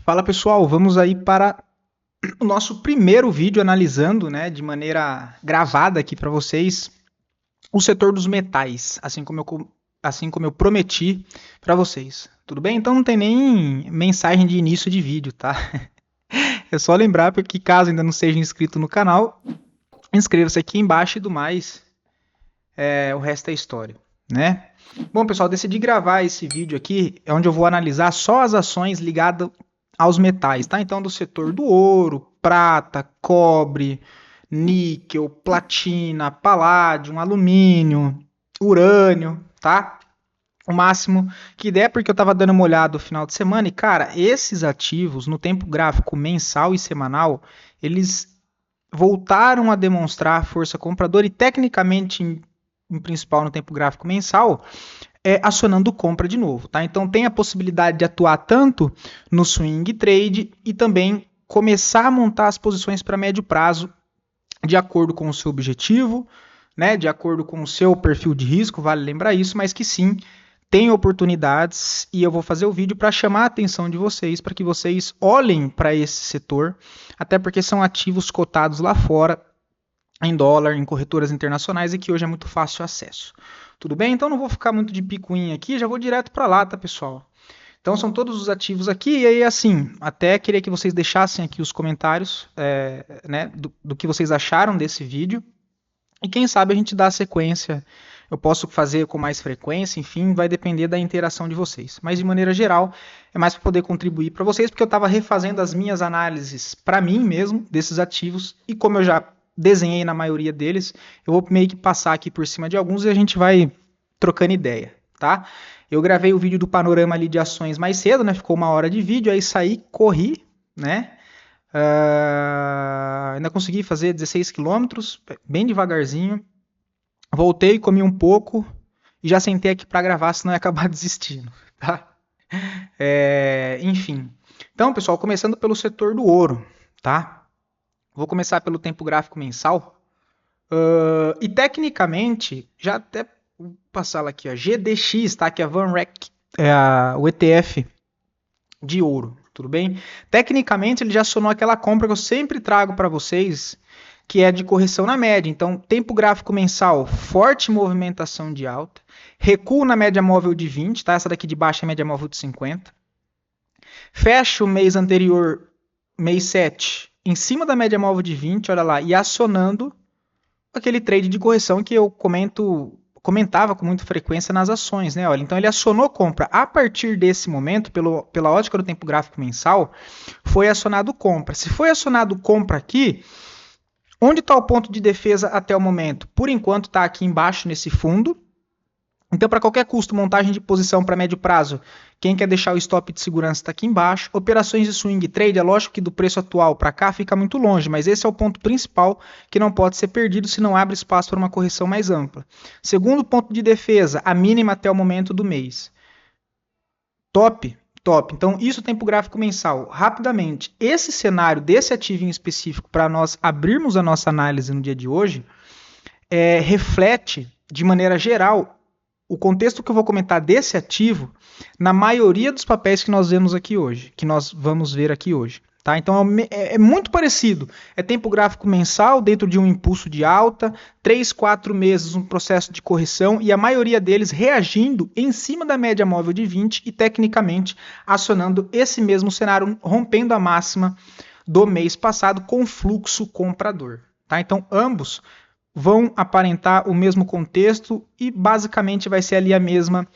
Fala pessoal, vamos aí para o nosso primeiro vídeo analisando, né, de maneira gravada aqui para vocês, o setor dos metais, assim como eu prometi para vocês. Tudo bem? Então não tem nem mensagem de início de vídeo, tá? É só lembrar porque caso ainda não seja inscrito no canal, inscreva-se aqui embaixo e do mais, o resto é história, né? Bom, pessoal, decidi gravar esse vídeo aqui, é onde eu vou analisar só as ações ligadas aos metais, tá? Então, do setor do ouro, prata, cobre, níquel, platina, paládio, alumínio, urânio, tá? O máximo que der, porque eu estava dando uma olhada no final de semana e, cara, esses ativos no tempo gráfico mensal e semanal, eles voltaram a demonstrar força compradora e, tecnicamente, em principal no tempo gráfico mensal, acionando compra de novo, tá? Então tem a possibilidade de atuar tanto no swing trade e também começar a montar as posições para médio prazo de acordo com o seu objetivo, né? De acordo com o seu perfil de risco, vale lembrar isso, mas que sim, tem oportunidades e eu vou fazer o vídeo para chamar a atenção de vocês, para que vocês olhem para esse setor, até porque são ativos cotados lá fora em dólar, em corretoras internacionais e que hoje é muito fácil acesso. Tudo bem? Então não vou ficar muito de picuinha aqui, já vou direto para lá, tá, pessoal? Então são todos os ativos aqui, e aí assim, até queria que vocês deixassem aqui os comentários, né, do que vocês acharam desse vídeo, e quem sabe a gente dá a sequência, eu posso fazer com mais frequência, enfim, vai depender da interação de vocês. Mas de maneira geral, é mais para poder contribuir para vocês, porque eu estava refazendo as minhas análises para mim mesmo, desses ativos, e como eu já desenhei na maioria deles, eu vou meio que passar aqui por cima de alguns e a gente vai trocando ideia, tá? Eu gravei o vídeo do panorama ali de ações mais cedo, né? Ficou 1 hora de vídeo, aí saí, corri, né? Ainda consegui fazer 16 quilômetros, bem devagarzinho. Voltei, comi um pouco e já sentei aqui para gravar, senão ia acabar desistindo, tá? Enfim. Então, pessoal, começando pelo setor do ouro, tá? Vou começar pelo tempo gráfico mensal. E tecnicamente, já até vou passar lá aqui, ó, GDX, tá? Que é a VanRec, o ETF de ouro, tudo bem? Tecnicamente, ele já acionou aquela compra que eu sempre trago para vocês, que é de correção na média. Então, tempo gráfico mensal, forte movimentação de alta, recuo na média móvel de 20, tá? Essa daqui de baixo é a média móvel de 50. Fecha o mês anterior, mês 7, em cima da média móvel de 20, olha lá, e acionando aquele trade de correção que eu comentava com muita frequência nas ações, né? Olha, então ele acionou compra. A partir desse momento, pela ótica do tempo gráfico mensal, foi acionado compra. Se foi acionado compra aqui, onde está o ponto de defesa até o momento? Por enquanto está aqui embaixo nesse fundo. Então, para qualquer custo, montagem de posição para médio prazo, quem quer deixar o stop de segurança está aqui embaixo. Operações de swing trade, é lógico que do preço atual para cá fica muito longe, mas esse é o ponto principal que não pode ser perdido se não abre espaço para uma correção mais ampla. Segundo ponto de defesa, a mínima até o momento do mês. Top, top. Então, isso é tempo gráfico mensal. Rapidamente, esse cenário desse ativo em específico, para nós abrirmos a nossa análise no dia de hoje, reflete, de maneira geral, o contexto que eu vou comentar desse ativo na maioria dos papéis que nós vemos aqui hoje, que nós vamos ver aqui hoje. Tá? Então é muito parecido. É tempo gráfico mensal dentro de um impulso de alta, 3, 4 meses um processo de correção e a maioria deles reagindo em cima da média móvel de 20 e tecnicamente acionando esse mesmo cenário, rompendo a máxima do mês passado com fluxo comprador. Tá? Então ambos vão aparentar o mesmo contexto e basicamente vai ser ali a mesma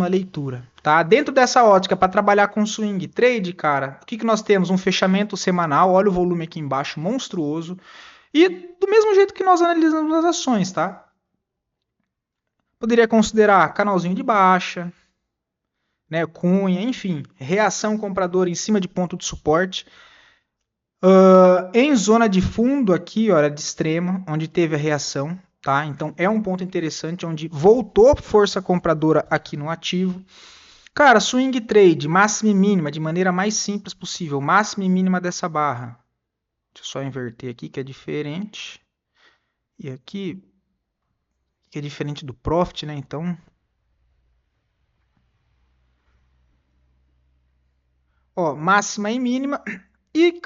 leitura. Tá? Dentro dessa ótica, para trabalhar com swing trade, cara, o que nós temos? Um fechamento semanal, olha o volume aqui embaixo, monstruoso, e do mesmo jeito que nós analisamos as ações, tá? Poderia considerar canalzinho de baixa, né, cunha, enfim, reação compradora em cima de ponto de suporte. Em zona de fundo aqui, olha, de extrema, onde teve a reação, tá? Então é um ponto interessante, onde voltou força compradora aqui no ativo. Cara, swing trade, máxima e mínima, de maneira mais simples possível, máxima e mínima dessa barra. Deixa eu só inverter aqui, que é diferente. E aqui, que é diferente do profit, né? Então, ó, máxima e mínima, e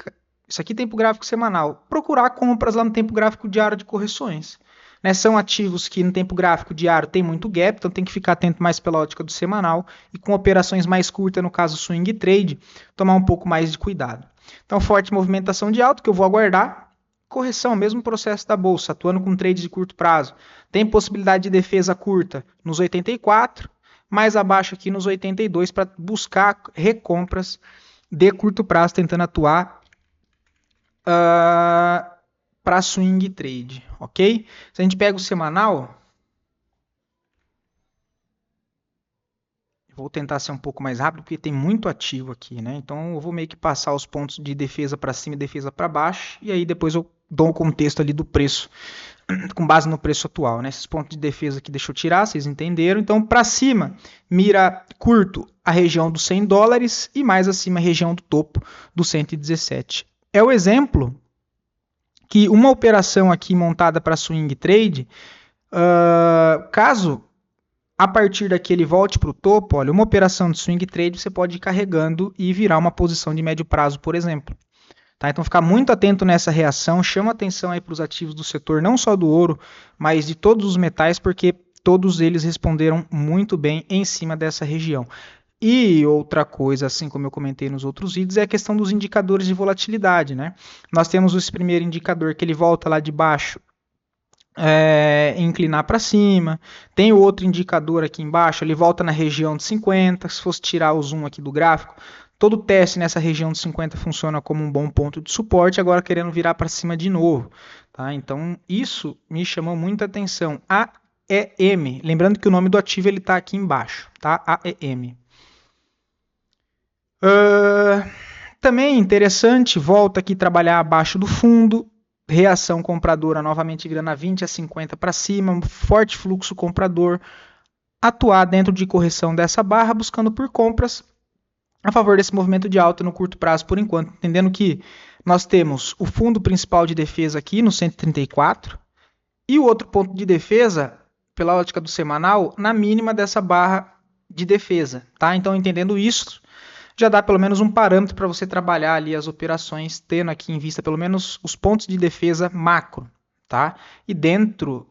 isso aqui tempo gráfico semanal, procurar compras lá no tempo gráfico diário de correções. Né, são ativos que no tempo gráfico diário tem muito gap, então tem que ficar atento mais pela ótica do semanal, e com operações mais curtas, no caso swing trade, tomar um pouco mais de cuidado. Então, forte movimentação de alta, que eu vou aguardar. Correção, mesmo processo da bolsa, atuando com trades de curto prazo. Tem possibilidade de defesa curta nos 84, mais abaixo aqui nos 82, para buscar recompras de curto prazo, tentando atuar para swing trade, ok? Se a gente pega o semanal, vou tentar ser um pouco mais rápido, porque tem muito ativo aqui, né? Então eu vou meio que passar os pontos de defesa para cima e defesa para baixo, e aí depois eu dou um contexto ali do preço, com base no preço atual, né? Esses pontos de defesa aqui deixa eu tirar, vocês entenderam. Então, para cima, mira curto a região dos $100 e mais acima a região do topo do 117. É o exemplo que uma operação aqui montada para swing trade, caso a partir daqui ele volte para o topo, olha, uma operação de swing trade você pode ir carregando e virar uma posição de médio prazo, por exemplo. Tá? Então ficar muito atento nessa reação, chama atenção aí para os ativos do setor, não só do ouro, mas de todos os metais, porque todos eles responderam muito bem em cima dessa região. E outra coisa, assim como eu comentei nos outros vídeos, é a questão dos indicadores de volatilidade, né? Nós temos esse primeiro indicador que ele volta lá de baixo, inclinar para cima. Tem o outro indicador aqui embaixo, ele volta na região de 50. Se fosse tirar o zoom aqui do gráfico, todo teste nessa região de 50 funciona como um bom ponto de suporte, agora querendo virar para cima de novo. Tá? Então isso me chamou muita atenção. AEM, lembrando que o nome do ativo está aqui embaixo, tá? AEM. Também interessante, volta aqui trabalhar abaixo do fundo, reação compradora novamente virando a 20 a 50 para cima, forte fluxo comprador, atuar dentro de correção dessa barra, buscando por compras a favor desse movimento de alta no curto prazo por enquanto, entendendo que nós temos o fundo principal de defesa aqui no 134 e o outro ponto de defesa, pela ótica do semanal, na mínima dessa barra de defesa, tá? Então, entendendo isso, já dá pelo menos um parâmetro para você trabalhar ali as operações, tendo aqui em vista pelo menos os pontos de defesa macro, tá? E dentro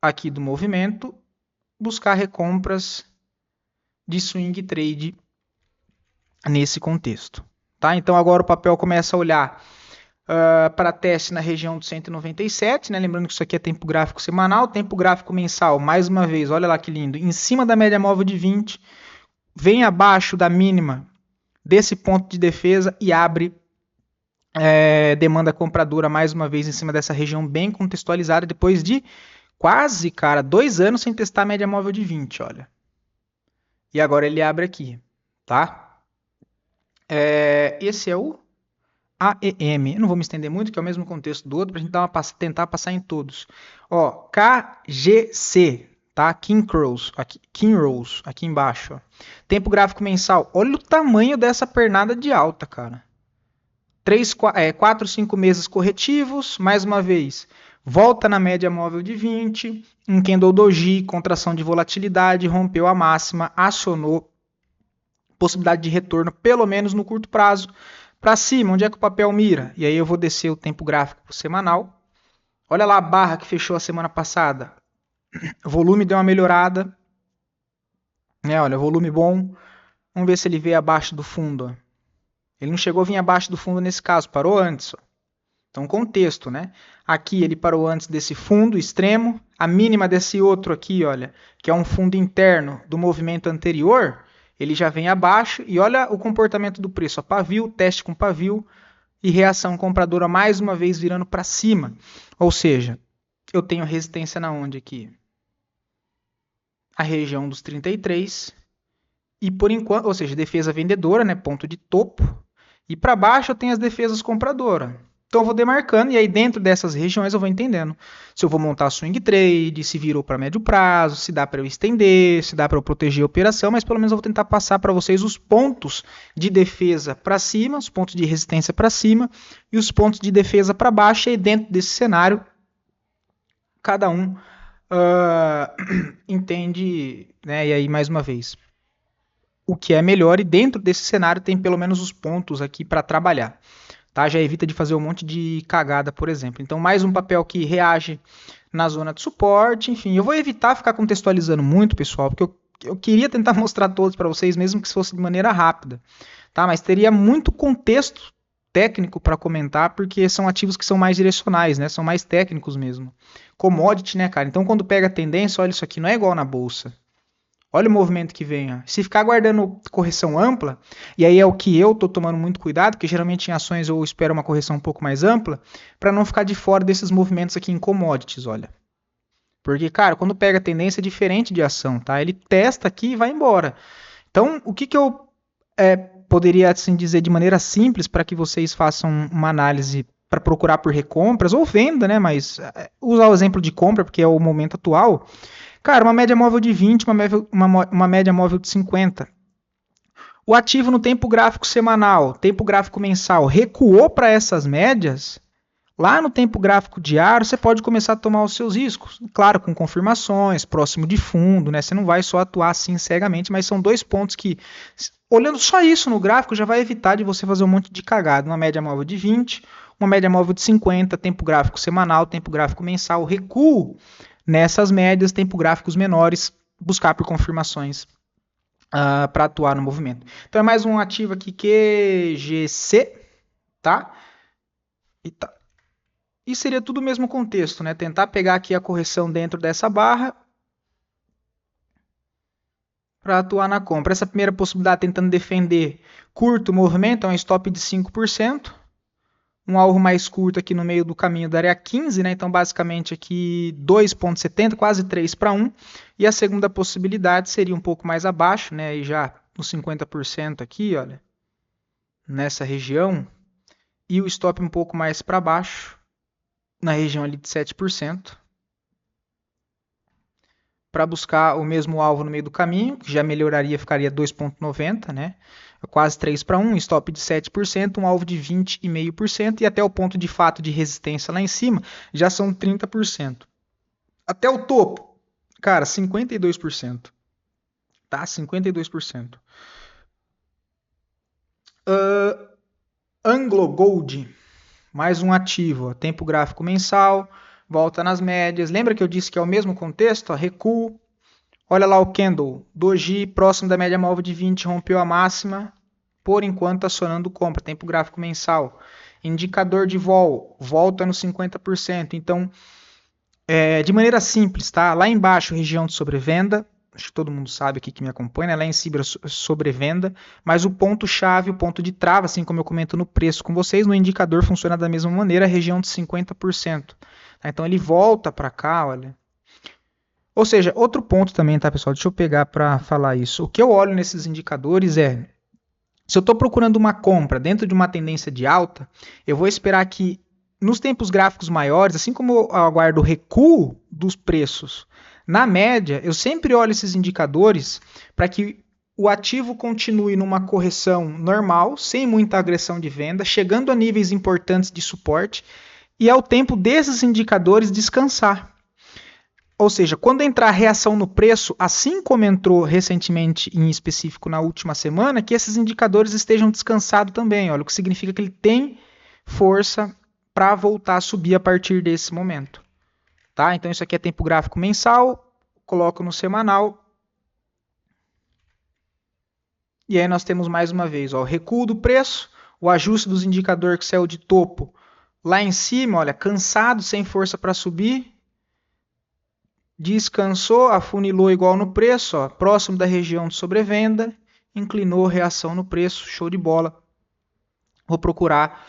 aqui do movimento, buscar recompras de swing trade nesse contexto, tá? Então agora o papel começa a olhar para teste na região do 197, né? Lembrando que isso aqui é tempo gráfico semanal, tempo gráfico mensal, mais uma vez, olha lá que lindo, em cima da média móvel de 20, vem abaixo da mínima desse ponto de defesa e abre demanda compradora mais uma vez em cima dessa região bem contextualizada, depois de quase, cara, 2 anos sem testar a média móvel de 20, olha. E agora ele abre aqui, tá? Esse é o AEM. Eu não vou me estender muito, que é o mesmo contexto do outro, para a gente tentar passar em todos. Ó, KGC, tá? Kinross, aqui embaixo. Ó. Tempo gráfico mensal. Olha o tamanho dessa pernada de alta, cara. 4, 5 meses corretivos, mais uma vez. Volta na média móvel de 20, um candle doji, contração de volatilidade, rompeu a máxima, acionou possibilidade de retorno, pelo menos no curto prazo, para cima, onde é que o papel mira? E aí eu vou descer o tempo gráfico semanal. Olha lá a barra que fechou a semana passada. O volume deu uma melhorada. Olha, volume bom. Vamos ver se ele veio abaixo do fundo. Ó. Ele não chegou a vir abaixo do fundo nesse caso, parou antes. Ó. Então, contexto, né? Aqui ele parou antes desse fundo extremo. A mínima desse outro aqui, olha, que é um fundo interno do movimento anterior, ele já vem abaixo. E olha o comportamento do preço. Ó, pavio, teste com pavio e reação compradora mais uma vez virando para cima. Ou seja, eu tenho resistência na onde aqui? A região dos 33. E por enquanto, ou seja, defesa vendedora, né, ponto de topo. E para baixo eu tenho as defesas compradoras. Então eu vou demarcando e aí dentro dessas regiões eu vou entendendo se eu vou montar swing trade, se virou para médio prazo, se dá para eu estender, se dá para eu proteger a operação, mas pelo menos eu vou tentar passar para vocês os pontos de defesa para cima, os pontos de resistência para cima e os pontos de defesa para baixo. E dentro desse cenário, cada um entende, né? E aí mais uma vez, o que é melhor e dentro desse cenário tem pelo menos os pontos aqui para trabalhar. Tá? Já evita de fazer um monte de cagada, por exemplo. Então, mais um papel que reage na zona de suporte, enfim. Eu vou evitar ficar contextualizando muito, pessoal, porque eu queria tentar mostrar todos para vocês, mesmo que fosse de maneira rápida. Tá? Mas teria muito contexto técnico para comentar, porque são ativos que são mais direcionais, né? São mais técnicos mesmo. Commodity, né, cara? Então, quando pega a tendência, olha, isso aqui não é igual na bolsa. Olha o movimento que vem. Ó. Se ficar aguardando correção ampla, e aí é o que eu estou tomando muito cuidado, porque geralmente em ações eu espero uma correção um pouco mais ampla, para não ficar de fora desses movimentos aqui em commodities, olha. Porque, cara, quando pega a tendência é diferente de ação, tá? Ele testa aqui e vai embora. Então, o que eu poderia assim dizer de maneira simples para que vocês façam uma análise para procurar por recompras ou venda, né? Mas usar o exemplo de compra, porque é o momento atual. Cara, uma média móvel de 20, uma média móvel de 50. O ativo no tempo gráfico semanal, tempo gráfico mensal, recuou para essas médias. Lá no tempo gráfico diário, você pode começar a tomar os seus riscos. Claro, com confirmações, próximo de fundo, né? Você não vai só atuar assim cegamente, mas são dois pontos que, olhando só isso no gráfico, já vai evitar de você fazer um monte de cagada. Uma média móvel de 20, uma média móvel de 50, tempo gráfico semanal, tempo gráfico mensal, recuo nessas médias, tempo gráficos menores, buscar por confirmações para atuar no movimento. Então é mais um ativo aqui QGC, tá? E seria tudo o mesmo contexto, né? Tentar pegar aqui a correção dentro dessa barra para atuar na compra. Essa primeira possibilidade tentando defender curto movimento, é um stop de 5%. Um alvo mais curto aqui no meio do caminho daria 15, né? Então, basicamente aqui 2,70, quase 3 para 1. E a segunda possibilidade seria um pouco mais abaixo, né? E já no 50% aqui, olha, nessa região. E o stop um pouco mais para baixo, na região ali de 7%. Para buscar o mesmo alvo no meio do caminho, que já melhoraria, ficaria 2,90, né? Quase 3 para 1, stop de 7%, um alvo de 20,5% e até o ponto de fato de resistência lá em cima já são 30%. Até o topo, cara, 52%. Tá? 52%. Anglo Gold, mais um ativo, ó, tempo gráfico mensal, volta nas médias. Lembra que eu disse que é o mesmo contexto? Ó, recuo. Olha lá o candle, Doji, próximo da média móvel de 20, rompeu a máxima, por enquanto acionando compra, tempo gráfico mensal. Indicador de vol, volta no 50%. Então, de maneira simples, tá? Lá embaixo, região de sobrevenda, acho que todo mundo sabe aqui que me acompanha, né? Lá em cima, sobrevenda, mas o ponto-chave, o ponto de trava, assim como eu comento no preço com vocês, no indicador funciona da mesma maneira, região de 50%. Tá? Então, ele volta para cá, olha. Ou seja, outro ponto também, tá, pessoal? Deixa eu pegar para falar isso. O que eu olho nesses indicadores é, se eu estou procurando uma compra dentro de uma tendência de alta, eu vou esperar que nos tempos gráficos maiores, assim como eu aguardo o recuo dos preços, na média, eu sempre olho esses indicadores para que o ativo continue numa correção normal, sem muita agressão de venda, chegando a níveis importantes de suporte, e ao tempo desses indicadores descansar. Ou seja, quando entrar reação no preço, assim como entrou recentemente em específico na última semana, que esses indicadores estejam descansados também, olha, o que significa que ele tem força para voltar a subir a partir desse momento. Tá? Então isso aqui é tempo gráfico mensal, coloco no semanal. E aí nós temos mais uma vez ó, o recuo do preço, o ajuste dos indicadores que saiu de topo lá em cima, olha, cansado, sem força para subir. Descansou, afunilou igual no preço, ó, próximo da região de sobrevenda, inclinou, reação no preço, show de bola. Vou procurar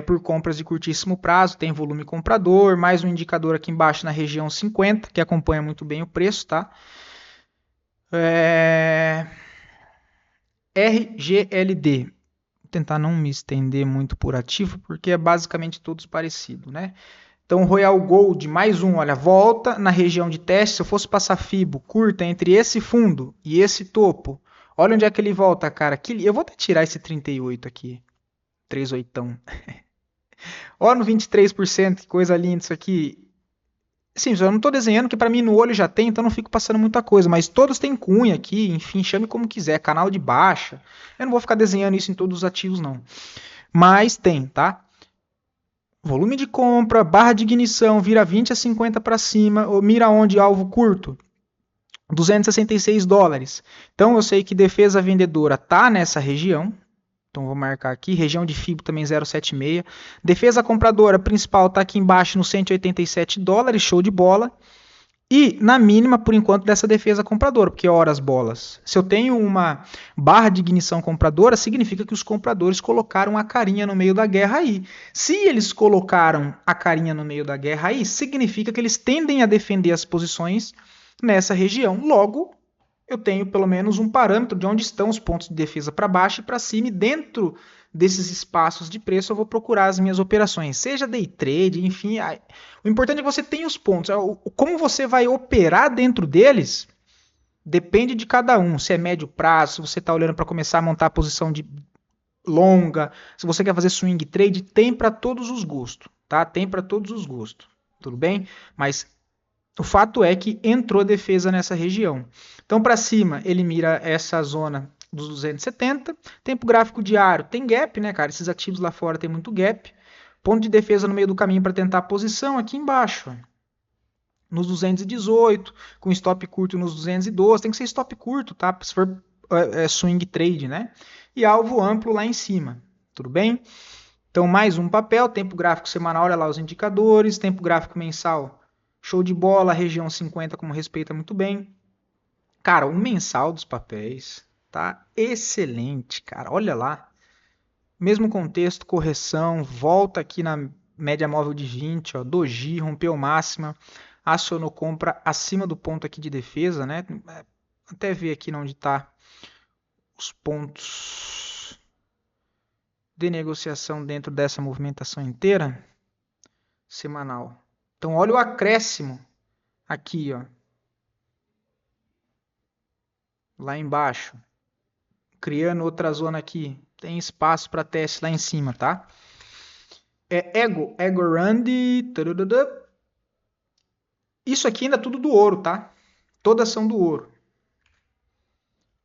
por compras de curtíssimo prazo, tem volume comprador, mais um indicador aqui embaixo na região 50, que acompanha muito bem o preço, tá? RGLD. Vou tentar não me estender muito por ativo, porque é basicamente todos parecidos, né? Então, Royal Gold, mais um, olha, volta na região de teste. Se eu fosse passar FIBO curta entre esse fundo e esse topo, olha onde é que ele volta, cara. Eu vou até tirar esse 38 aqui. 38. Olha no 23%, que coisa linda isso aqui. Sim, eu não estou desenhando, que para mim no olho já tem, então não fico passando muita coisa, mas todos têm cunha aqui, enfim, chame como quiser, canal de baixa. Eu não vou ficar desenhando isso em todos os ativos, não. Mas tem, tá? Volume de compra, barra de ignição, vira 20 a 50 para cima, ou mira onde alvo curto? $266. Então eu sei que defesa vendedora tá nessa região. Então vou marcar aqui, região de FIBO também 0,76. Defesa compradora principal está aqui embaixo nos $187, show de bola. E na mínima, por enquanto, dessa defesa compradora, porque horas bolas. Se eu tenho uma barra de ignição compradora, significa que os compradores colocaram a carinha no meio da guerra aí. Se eles colocaram a carinha no meio da guerra aí, significa que eles tendem a defender as posições nessa região. Logo, eu tenho pelo menos um parâmetro de onde estão os pontos de defesa para baixo e para cima, e dentro desses espaços de preço eu vou procurar as minhas operações, seja day trade, enfim. O importante é que você tenha os pontos. Como você vai operar dentro deles depende de cada um. Se é médio prazo, se você está olhando para começar a montar a posição de longa, se você quer fazer swing trade, tem para todos os gostos, tá? Tem para todos os gostos, tudo bem? Mas o fato é que entrou defesa nessa região. Então, para cima, ele mira essa zona dos 270. Tempo gráfico diário tem gap, né, cara? Esses ativos lá fora tem muito gap. Ponto de defesa no meio do caminho para tentar a posição aqui embaixo. Nos 218, com stop curto nos 212. Tem que ser stop curto, tá? Se for swing trade, né? E alvo amplo lá em cima. Tudo bem? Então, mais um papel. Tempo gráfico semanal, olha lá os indicadores. Tempo gráfico mensal. Show de bola, região 50 como respeita muito bem. Cara, o mensal dos papéis tá excelente, cara. Olha lá. Mesmo contexto, correção, volta aqui na média móvel de 20, ó, doji, rompeu máxima, acionou compra acima do ponto aqui de defesa, né? Até ver aqui onde tá os pontos de negociação dentro dessa movimentação inteira semanal. Então, olha o acréscimo aqui, ó. Lá embaixo. Criando outra zona aqui. Tem espaço para teste lá em cima, tá? Ego Randy. Isso aqui ainda é tudo do ouro, tá? Todas são do ouro.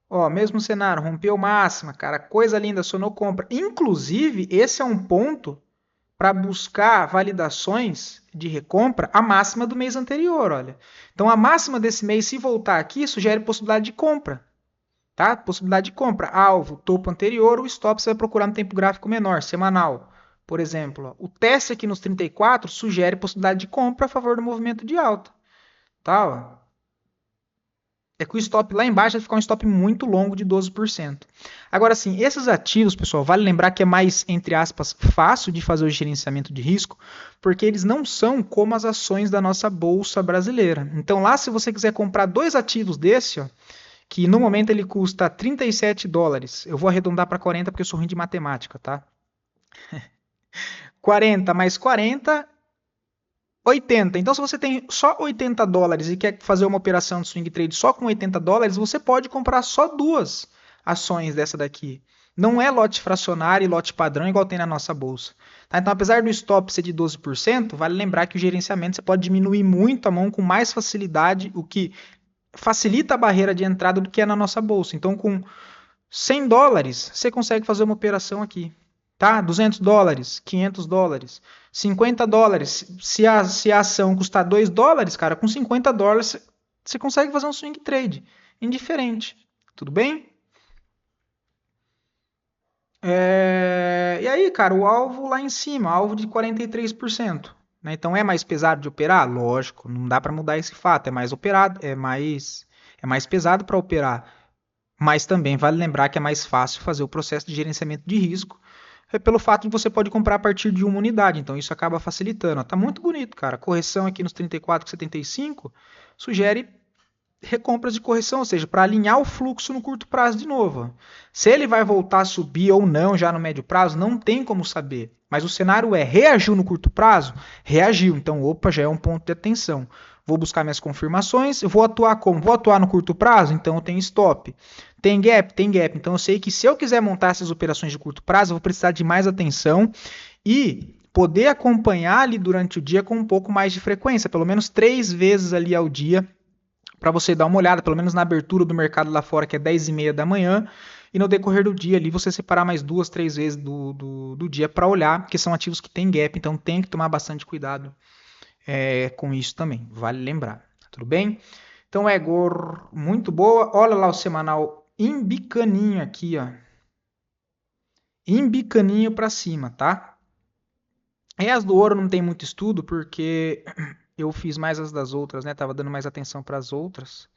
Ó, mesmo cenário, rompeu máxima, cara. Coisa linda, acionou compra. Inclusive, esse é um ponto para buscar validações de recompra a máxima do mês anterior, olha. Então, a máxima desse mês, se voltar aqui, sugere possibilidade de compra. Tá? Possibilidade de compra. Alvo, topo anterior, o stop você vai procurar no tempo gráfico menor, semanal. Por exemplo, ó, o teste aqui nos 34 sugere possibilidade de compra a favor do movimento de alta. Tá? Ó. É que o stop lá embaixo vai ficar um stop muito longo de 12%. Agora sim, esses ativos, pessoal, vale lembrar que é mais, entre aspas, fácil de fazer o gerenciamento de risco, porque eles não são como as ações da nossa bolsa brasileira. Então lá, se você quiser comprar dois ativos desse, ó, que no momento ele custa $37. Eu vou arredondar para 40 porque eu sou ruim de matemática, tá? 40 mais 40, 80. Então, se você tem só $80 e quer fazer uma operação de swing trade só com $80, você pode comprar só duas ações dessa daqui. Não é lote fracionário e lote padrão igual tem na nossa bolsa. Tá? Então, apesar do stop ser de 12%, vale lembrar que o gerenciamento você pode diminuir muito a mão com mais facilidade, o que facilita a barreira de entrada do que é na nossa bolsa. Então, com $100, você consegue fazer uma operação aqui. Tá? $200, $500, $50. Se a ação custar $2, cara, com $50 você consegue fazer um swing trade. Indiferente. Tudo bem? E aí, cara, o alvo lá em cima, alvo de 43%. Né? Então é mais pesado de operar? Lógico, não dá para mudar esse fato. É mais operado, é mais pesado para operar. Mas também vale lembrar que é mais fácil fazer o processo de gerenciamento de risco pelo fato de você pode comprar a partir de uma unidade. Então isso acaba facilitando. Tá muito bonito, cara. Correção aqui nos 34,75 sugere recompras de correção, ou seja, para alinhar o fluxo no curto prazo de novo. Se ele vai voltar a subir ou não já no médio prazo, não tem como saber. Mas o cenário é, reagiu no curto prazo? Reagiu. Então, opa, já é um ponto de atenção. Vou buscar minhas confirmações. Eu vou atuar como? Vou atuar no curto prazo? Então eu tenho stop. Tem gap? Tem gap. Então eu sei que se eu quiser montar essas operações de curto prazo, eu vou precisar de mais atenção e poder acompanhar ali durante o dia com um pouco mais de frequência, pelo menos 3 vezes ali ao dia, para você dar uma olhada, pelo menos na abertura do mercado lá fora, que é 10h30 da manhã, e no decorrer do dia ali você separar mais 2, 3 vezes do dia para olhar, porque são ativos que tem gap, então tem que tomar bastante cuidado com isso também, vale lembrar, tudo bem? Então, Egor, muito boa, olha lá o semanal embicaninho aqui, ó, embicaninho para cima, tá? E as do ouro não tem muito estudo, porque eu fiz mais as das outras, né? Tava dando mais atenção para as outras.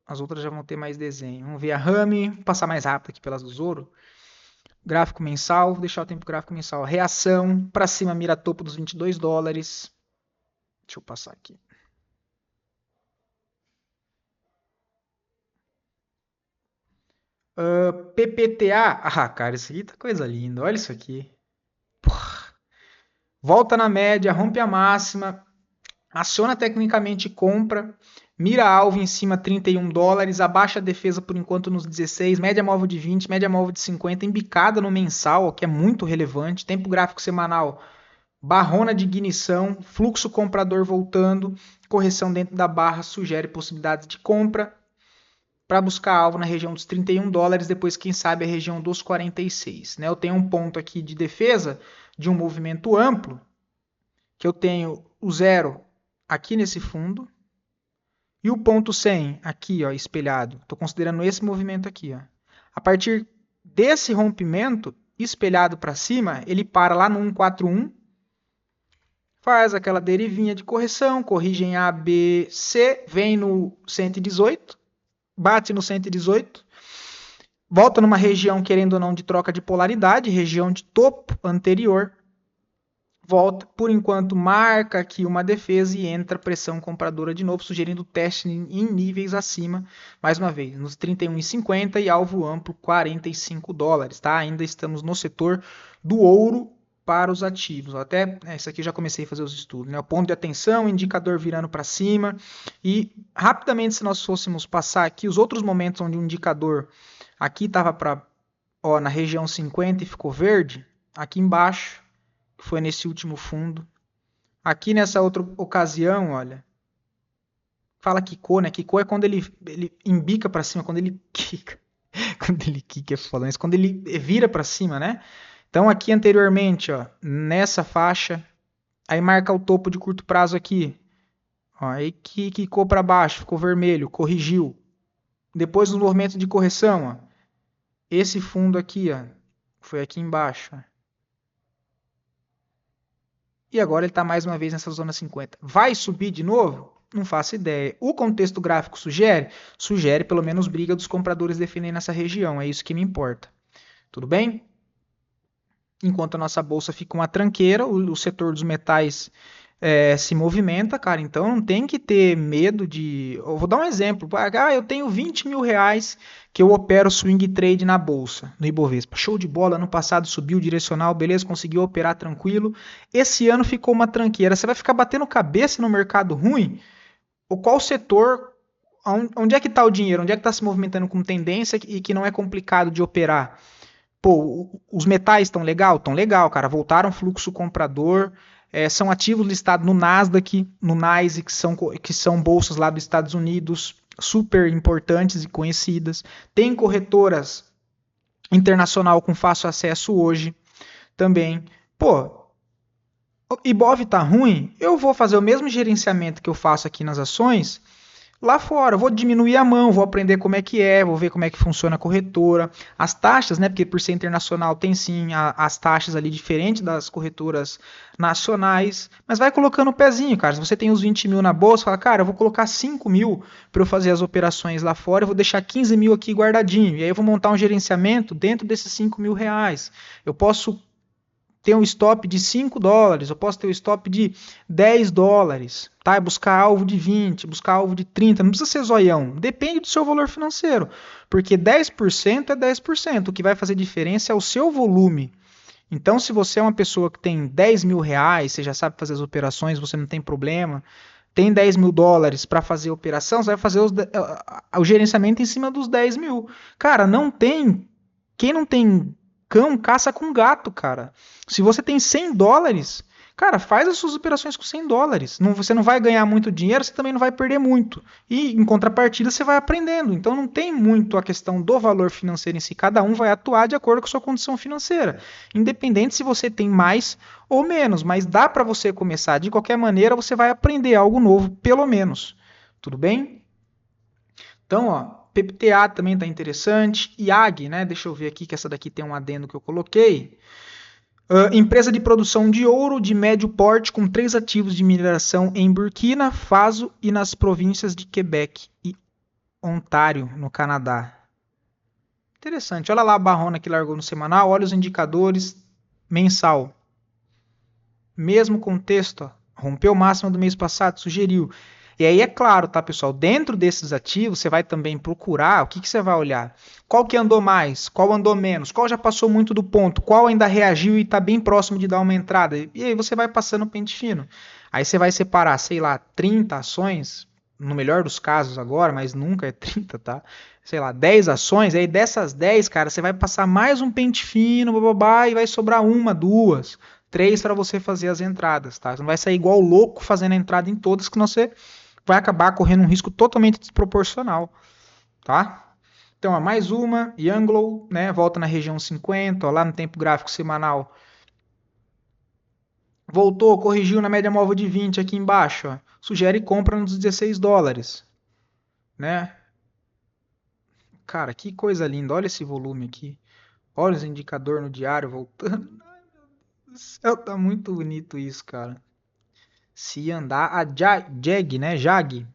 As outras já vão ter mais desenho. Vamos ver a Rami, passar mais rápido aqui pelas do ouro. Gráfico mensal, vou deixar o tempo gráfico mensal. Reação, para cima mira topo dos $22. Deixa eu passar aqui. PPTA, cara, isso aqui tá coisa linda, olha isso aqui. Porra. Volta na média, rompe a máxima, aciona tecnicamente compra, mira alvo em cima $31, abaixa a defesa por enquanto nos 16, média móvel de 20, média móvel de 50, embicada no mensal, que é muito relevante, tempo gráfico semanal, barrona de ignição, fluxo comprador voltando, correção dentro da barra sugere possibilidades de compra, para buscar alvo na região dos $31, depois quem sabe a região dos 46, né? Eu tenho um ponto aqui de defesa de um movimento amplo, que eu tenho o 0 aqui nesse fundo e o ponto 100 aqui, ó, espelhado. Estou considerando esse movimento aqui, ó. A partir desse rompimento espelhado para cima, ele para lá no 141, faz aquela derivinha de correção, corrige em A, B, C, vem no 118, bate no 118, volta numa região, querendo ou não, de troca de polaridade, região de topo anterior, volta, por enquanto marca aqui uma defesa e entra pressão compradora de novo, sugerindo teste em níveis acima, mais uma vez, nos 31,50 e alvo amplo $45, tá? Ainda estamos no setor do ouro para os ativos. Até isso aqui já comecei a fazer os estudos, né? O ponto de atenção, indicador virando para cima e rapidamente, se nós fôssemos passar aqui os outros momentos onde o indicador aqui estava na região 50 e ficou verde, aqui embaixo, que foi nesse último fundo, aqui nessa outra ocasião, olha, fala Kiko, né? Kiko é quando ele embica para cima, quando ele quica. Quando ele quica é foda, mas quando ele vira para cima, né? Então aqui anteriormente, ó, nessa faixa, aí marca o topo de curto prazo aqui, ó, aí quicou para baixo, ficou vermelho, corrigiu. Depois no movimento de correção, ó, esse fundo aqui, ó, foi aqui embaixo. Ó. E agora ele está mais uma vez nessa zona 50. Vai subir de novo? Não faço ideia. O contexto gráfico sugere? Sugere pelo menos briga dos compradores defendendo essa região. É isso que me importa. Tudo bem? Enquanto a nossa bolsa fica uma tranqueira, o setor dos metais se movimenta, cara. Então não tem que ter medo de... Eu vou dar um exemplo. Eu tenho R$20 mil que eu opero swing trade na bolsa, no Ibovespa. Show de bola, ano passado subiu direcional, beleza, conseguiu operar tranquilo. Esse ano ficou uma tranqueira. Você vai ficar batendo cabeça no mercado ruim? Ou qual setor... Onde é que está o dinheiro? Onde é que está se movimentando com tendência e que não é complicado de operar? Pô, os metais estão legal? Estão legal, cara. Voltaram fluxo comprador. São ativos listados no Nasdaq, no NYSE, que são bolsas lá dos Estados Unidos, super importantes e conhecidas. Tem corretoras internacional com fácil acesso hoje também. Pô, o Ibov tá ruim? Eu vou fazer o mesmo gerenciamento que eu faço aqui nas ações lá fora, eu vou diminuir a mão, vou aprender como é que vou ver como é que funciona a corretora, as taxas, né, porque por ser internacional tem sim as taxas ali diferentes das corretoras nacionais, mas vai colocando o pezinho, cara, se você tem os 20 mil na bolsa, fala, cara, eu vou colocar 5 mil para eu fazer as operações lá fora, eu vou deixar 15 mil aqui guardadinho, e aí eu vou montar um gerenciamento dentro desses 5 mil reais, eu posso ter um stop de $5, eu posso ter um stop de $10, tá? Buscar alvo de 20, buscar alvo de 30, não precisa ser zoião, depende do seu valor financeiro, porque 10% é 10%, o que vai fazer diferença é o seu volume. Então, se você é uma pessoa que tem 10 mil reais, você já sabe fazer as operações, você não tem problema, tem 10 mil dólares para fazer a operação, você vai fazer o gerenciamento em cima dos 10 mil. Cara, não tem, quem não tem cão caça com gato, cara. Se você tem $100, cara, faz as suas operações com $100. Você não vai ganhar muito dinheiro, você também não vai perder muito. E em contrapartida, você vai aprendendo. Então não tem muito a questão do valor financeiro em si. Cada um vai atuar de acordo com a sua condição financeira. Independente se você tem mais ou menos. Mas dá para você começar. De qualquer maneira, você vai aprender algo novo, pelo menos. Tudo bem? Então, ó, PPTA também está interessante. IAG, né? Deixa eu ver aqui que essa daqui tem um adendo que eu coloquei. Empresa de produção de ouro de médio porte com 3 ativos de mineração em Burkina Faso e nas províncias de Quebec e Ontário, no Canadá. Interessante. Olha lá a barrona que largou no semanal. Olha os indicadores mensal. Mesmo contexto. Ó, rompeu o máximo do mês passado, sugeriu. E aí é claro, tá, pessoal? Dentro desses ativos, você vai também procurar, o que você vai olhar? Qual que andou mais? Qual andou menos? Qual já passou muito do ponto? Qual ainda reagiu e está bem próximo de dar uma entrada? E aí você vai passando o pente fino. Aí você vai separar, sei lá, 30 ações, no melhor dos casos agora, mas nunca é 30, tá? Sei lá, 10 ações, aí dessas 10, cara, você vai passar mais um pente fino, bababá, e vai sobrar uma, duas, três para você fazer as entradas, tá? Você não vai sair igual louco fazendo a entrada em todas, que você vai acabar correndo um risco totalmente desproporcional, tá? Então, ó, mais uma, Yanglow, né, volta na região 50, ó, lá no tempo gráfico semanal. Voltou, corrigiu na média móvel de 20 aqui embaixo, ó. Sugere compra nos $16, né? Cara, que coisa linda, olha esse volume aqui. Olha os indicadores no diário voltando. Ai, meu Deus do céu, tá muito bonito isso, cara. Se andar a JAG, né? JAG.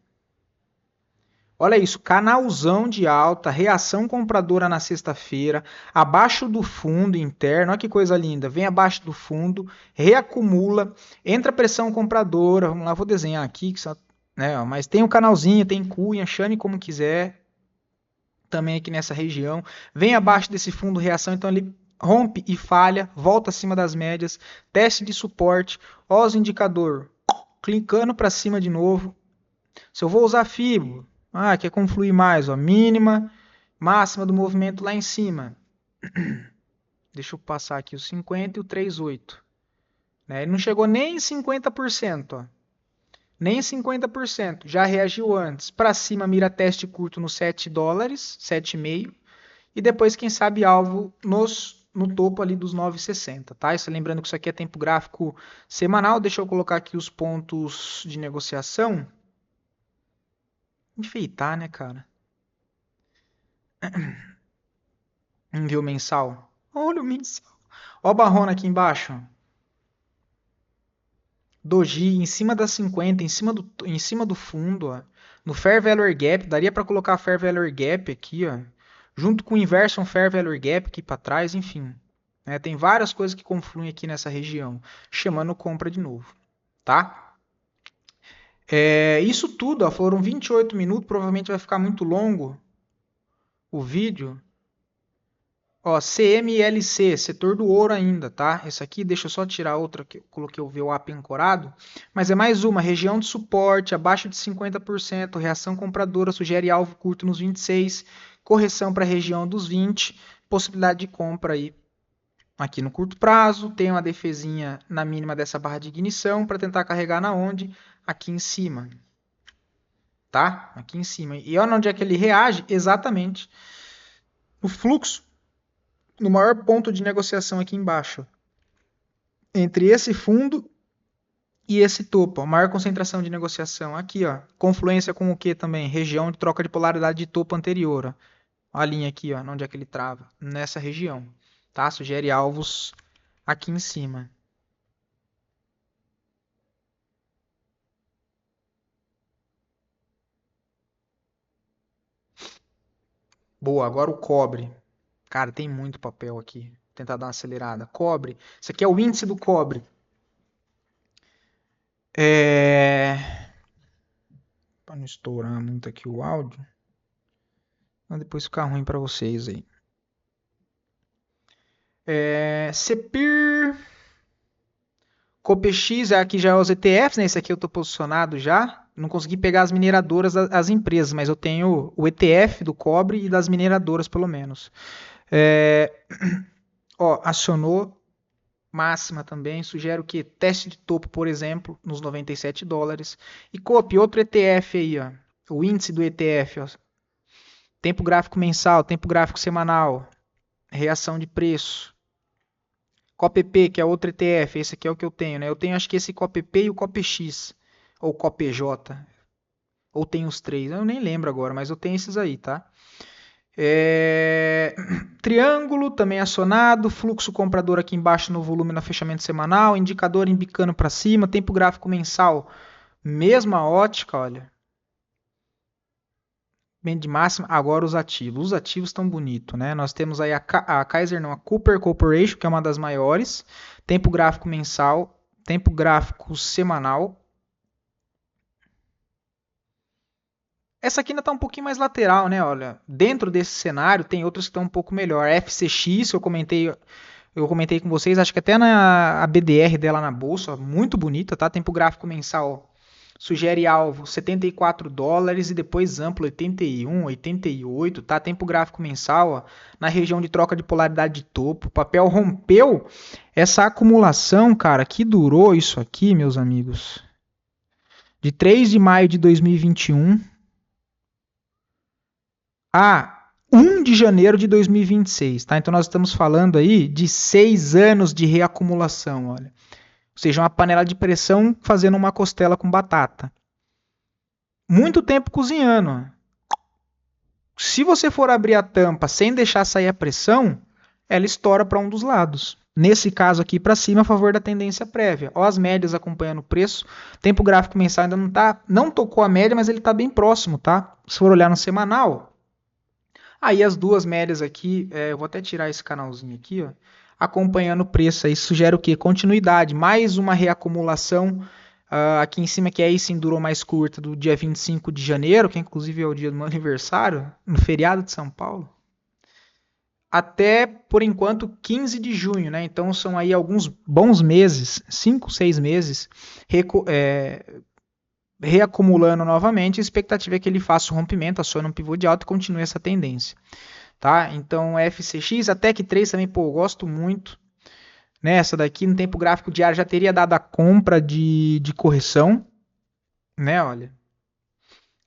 Olha isso, canalzão de alta, reação compradora na sexta-feira, abaixo do fundo interno, olha que coisa linda, vem abaixo do fundo, reacumula, entra pressão compradora, vamos lá, vou desenhar aqui, né, mas tem o canalzinho, tem cunha, chame como quiser, também aqui nessa região, vem abaixo desse fundo reação, então ele rompe e falha, volta acima das médias, teste de suporte, ó os indicadores, clicando para cima de novo, se eu vou usar FIBO, quer confluir mais, ó, mínima, máxima do movimento lá em cima. Deixa eu passar aqui o 50 e o 3,8. Né? Ele não chegou nem em 50%, ó. Nem 50%. Já reagiu antes. Para cima, mira teste curto nos $7, 7,5. E depois, quem sabe, alvo no topo ali dos 9,60. Tá? Isso, lembrando que isso aqui é tempo gráfico semanal. Deixa eu colocar aqui os pontos de negociação. Enfeitar, né, cara? Vamos ver o mensal. Olha o mensal. Ó a barrona aqui embaixo. Doji em cima das 50, em cima do fundo, ó. No Fair Value Gap, daria para colocar Fair Value Gap aqui, ó. Junto com o Inversion Fair Value Gap aqui para trás, enfim. Né, tem várias coisas que confluem aqui nessa região, chamando compra de novo, tá? Isso tudo, ó, foram 28 minutos, provavelmente vai ficar muito longo o vídeo. Ó, CMLC, setor do ouro ainda, tá? Esse aqui, deixa eu só tirar outra que eu coloquei o VWAP ancorado, mas é mais uma, região de suporte, abaixo de 50%, reação compradora, sugere alvo curto nos 26, correção para a região dos 20, possibilidade de compra aí aqui no curto prazo, tem uma defesinha na mínima dessa barra de ignição para tentar carregar na onde? Aqui em cima, tá? Aqui em cima. E olha onde é que ele reage? Exatamente no fluxo, no maior ponto de negociação aqui embaixo, entre esse fundo e esse topo, a maior concentração de negociação aqui, ó, confluência com o que também? Região de troca de polaridade de topo anterior, ó. A linha aqui, ó, onde é que ele trava? Nessa região, tá? Sugere alvos aqui em cima. Boa, agora o cobre. Cara, tem muito papel aqui. Vou tentar dar uma acelerada. Cobre. Isso aqui é o índice do cobre. Para não estourar muito aqui o áudio. Pra depois ficar ruim para vocês aí. CEPIR. COPEX, aqui já é os ETFs, né? Esse aqui eu estou posicionado já. Não consegui pegar as mineradoras, as empresas, mas eu tenho o ETF do cobre e das mineradoras, pelo menos. Ó, acionou máxima também, sugere o que? Teste de topo, por exemplo, nos 97 dólares. E copie outro ETF aí, ó. O índice do ETF, ó. Tempo gráfico mensal, tempo gráfico semanal, reação de preço. COPP, que é outro ETF, esse aqui é o que eu tenho, né? Eu tenho acho que esse COPP e o COPX, ou COPJ, ou tem os três, eu nem lembro agora, mas eu tenho esses aí, tá? Triângulo também acionado, fluxo comprador aqui embaixo no volume no fechamento semanal, indicador embicando para cima, tempo gráfico mensal, mesma ótica, olha. Bem de máxima, agora os ativos. Os ativos estão bonitos, né? Nós temos aí a Kaiser, não, a Cooper Corporation, que é uma das maiores, tempo gráfico mensal, tempo gráfico semanal. Essa aqui ainda está um pouquinho mais lateral, né? Olha, dentro desse cenário tem outras que estão um pouco melhor. FCX, eu comentei com vocês, acho que até na a BDR dela na bolsa, muito bonita, tá? Tempo gráfico mensal sugere alvo 74 dólares e depois amplo 81, 88, tá? Tempo gráfico mensal, ó, na região de troca de polaridade de topo. O papel rompeu essa acumulação, cara, que durou isso aqui, meus amigos. De 3 de maio de 2021 a 1 de janeiro de 2026, tá? Então nós estamos falando aí de 6 anos de reacumulação, olha. Ou seja, uma panela de pressão fazendo uma costela com batata. Muito tempo cozinhando. Se você for abrir a tampa sem deixar sair a pressão, ela estoura para um dos lados. Nesse caso aqui para cima, a favor da tendência prévia. Ó, as médias acompanhando o preço. Tempo gráfico mensal ainda não tocou a média, mas ele está bem próximo, tá? Se for olhar no semanal, aí as duas médias aqui, eu vou até tirar esse canalzinho aqui, ó, acompanhando o preço aí, sugere o quê? Continuidade, mais uma reacumulação aqui em cima, que é esse durou mais curta, do dia 25 de janeiro, que inclusive é o dia do meu aniversário, no feriado de São Paulo, até, por enquanto, 15 de junho, né? Então são aí alguns bons meses, 5, 6 meses, reacumulando novamente. A expectativa é que ele faça o rompimento, acione um pivô de alta e continue essa tendência. Tá? Então, FCX, a Tech 3 também, pô, eu gosto muito. Nessa daqui, no tempo gráfico diário, já teria dado a compra de correção. Né, olha.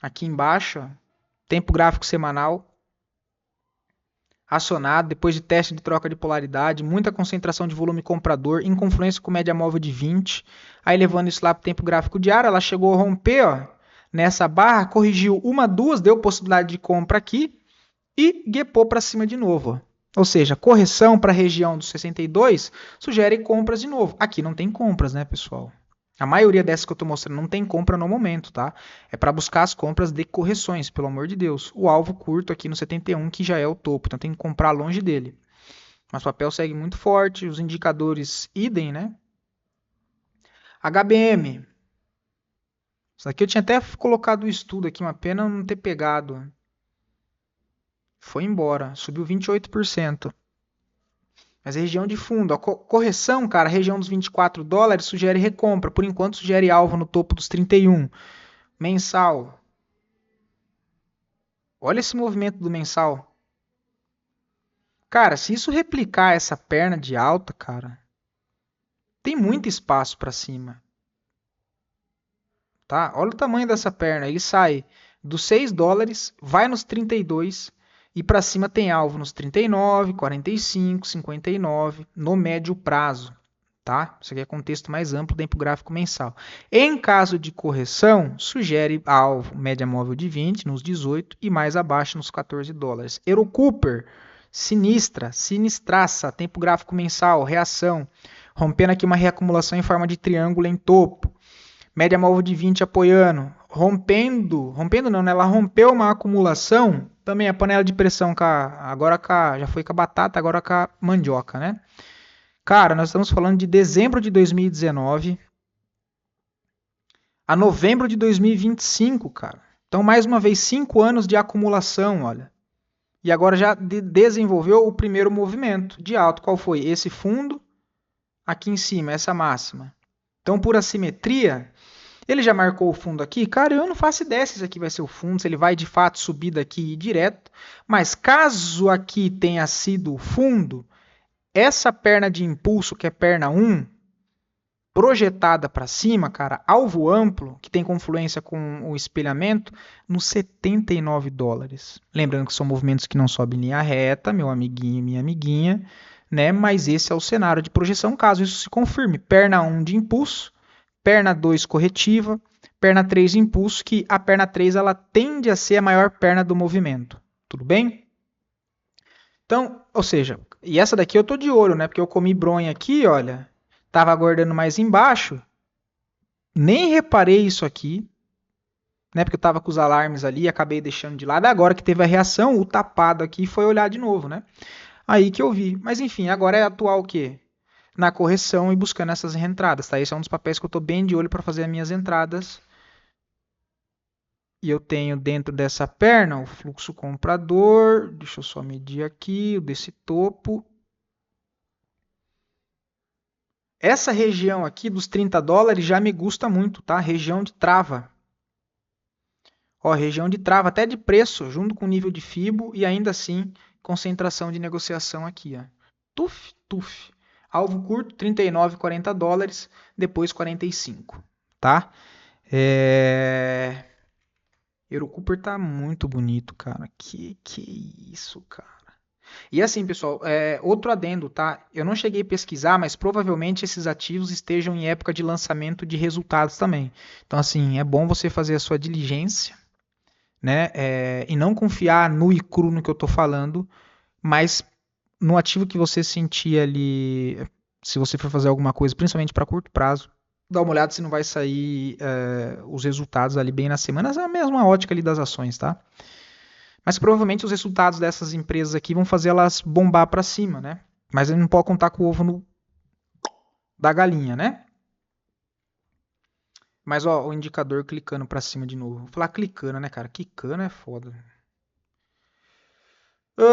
Aqui embaixo, ó, tempo gráfico semanal. Acionado, depois de teste de troca de polaridade, muita concentração de volume comprador, em confluência com média móvel de 20. Aí levando isso lá para o tempo gráfico diário, ela chegou a romper, ó, nessa barra, corrigiu uma, duas, deu possibilidade de compra aqui e guepou para cima de novo. Ou seja, correção para a região dos 62 sugere compras de novo. Aqui não tem compras, né, pessoal? A maioria dessas que eu estou mostrando não tem compra no momento, tá? É para buscar as compras de correções, pelo amor de Deus. O alvo curto aqui no 71, que já é o topo, então tem que comprar longe dele. Mas o papel segue muito forte, os indicadores idem, né? HBM. Isso aqui eu tinha até colocado o estudo aqui, uma pena não ter pegado. Foi embora, subiu 28%. Mas a região de fundo, a correção, cara, a região dos 24 dólares sugere recompra. Por enquanto, sugere alvo no topo dos 31. Mensal. Olha esse movimento do mensal. Cara, se isso replicar essa perna de alta, cara, tem muito espaço para cima. Tá? Olha o tamanho dessa perna. Ele sai dos 6 dólares, vai nos 32 e para cima tem alvo nos 39, 45, 59 no médio prazo. Tá? Isso aqui é contexto mais amplo, tempo gráfico mensal. Em caso de correção, sugere alvo média móvel de 20 nos 18 e mais abaixo nos 14 dólares. Eurocooper, sinistra, sinistraça, tempo gráfico mensal, reação, rompendo aqui uma reacumulação em forma de triângulo em topo. Média móvel de 20 apoiando, rompendo não, né? Ela rompeu uma acumulação, também a panela de pressão já foi com a batata, agora com a mandioca, né? Cara, nós estamos falando de dezembro de 2019 a novembro de 2025, cara. Então, mais uma vez, 5 anos de acumulação, olha. E agora já desenvolveu o primeiro movimento de alto. Qual foi? Esse fundo aqui em cima, essa máxima. Então, por assimetria, ele já marcou o fundo aqui. Cara, eu não faço ideia se isso aqui vai ser o fundo, se ele vai de fato subir daqui e ir direto. Mas caso aqui tenha sido o fundo, essa perna de impulso, que é perna 1, projetada para cima, cara, alvo amplo, que tem confluência com o espelhamento, nos $79. Lembrando que são movimentos que não sobem em linha reta, meu amiguinho e minha amiguinha, né? Mas esse é o cenário de projeção, caso isso se confirme. Perna 1 de impulso, perna 2 corretiva, perna 3 de impulso, que a perna 3 ela tende a ser a maior perna do movimento. Tudo bem? Então, ou seja, e essa daqui eu tô de olho, né? Porque eu comi bronha aqui, olha, tava aguardando mais embaixo, nem reparei isso aqui, né? Porque eu tava com os alarmes ali, acabei deixando de lado. Agora que teve a reação, o tapado aqui foi olhar de novo, né? Aí que eu vi. Mas enfim, agora é atuar o quê? Na correção e buscando essas reentradas, tá? Esse é um dos papéis que eu tô bem de olho para fazer as minhas entradas. E eu tenho dentro dessa perna o fluxo comprador. Deixa eu só medir aqui o desse topo. Essa região aqui dos $30 já me gusta muito, tá? Região de trava. Ó, região de trava até de preço, junto com o nível de FIBO e ainda assim concentração de negociação aqui, ó. Tuf, tuf. Alvo curto, $39,40, depois 45, tá? Euro Cooper tá muito bonito, cara. Que isso, cara. E assim, pessoal, outro adendo, tá? Eu não cheguei a pesquisar, mas provavelmente esses ativos estejam em época de lançamento de resultados também. Então, assim, é bom você fazer a sua diligência, né? E não confiar nu e cru no que eu estou falando, mas no ativo que você sentir ali, se você for fazer alguma coisa, principalmente para curto prazo, dá uma olhada se não vai sair os resultados ali bem nas semanas, é a mesma ótica ali das ações, tá? Mas provavelmente os resultados dessas empresas aqui vão fazer elas bombar para cima, né? Mas ele não pode contar com o ovo da galinha, né? Mas ó, o indicador clicando para cima de novo. Vou falar clicando, né, cara? Quicando é foda.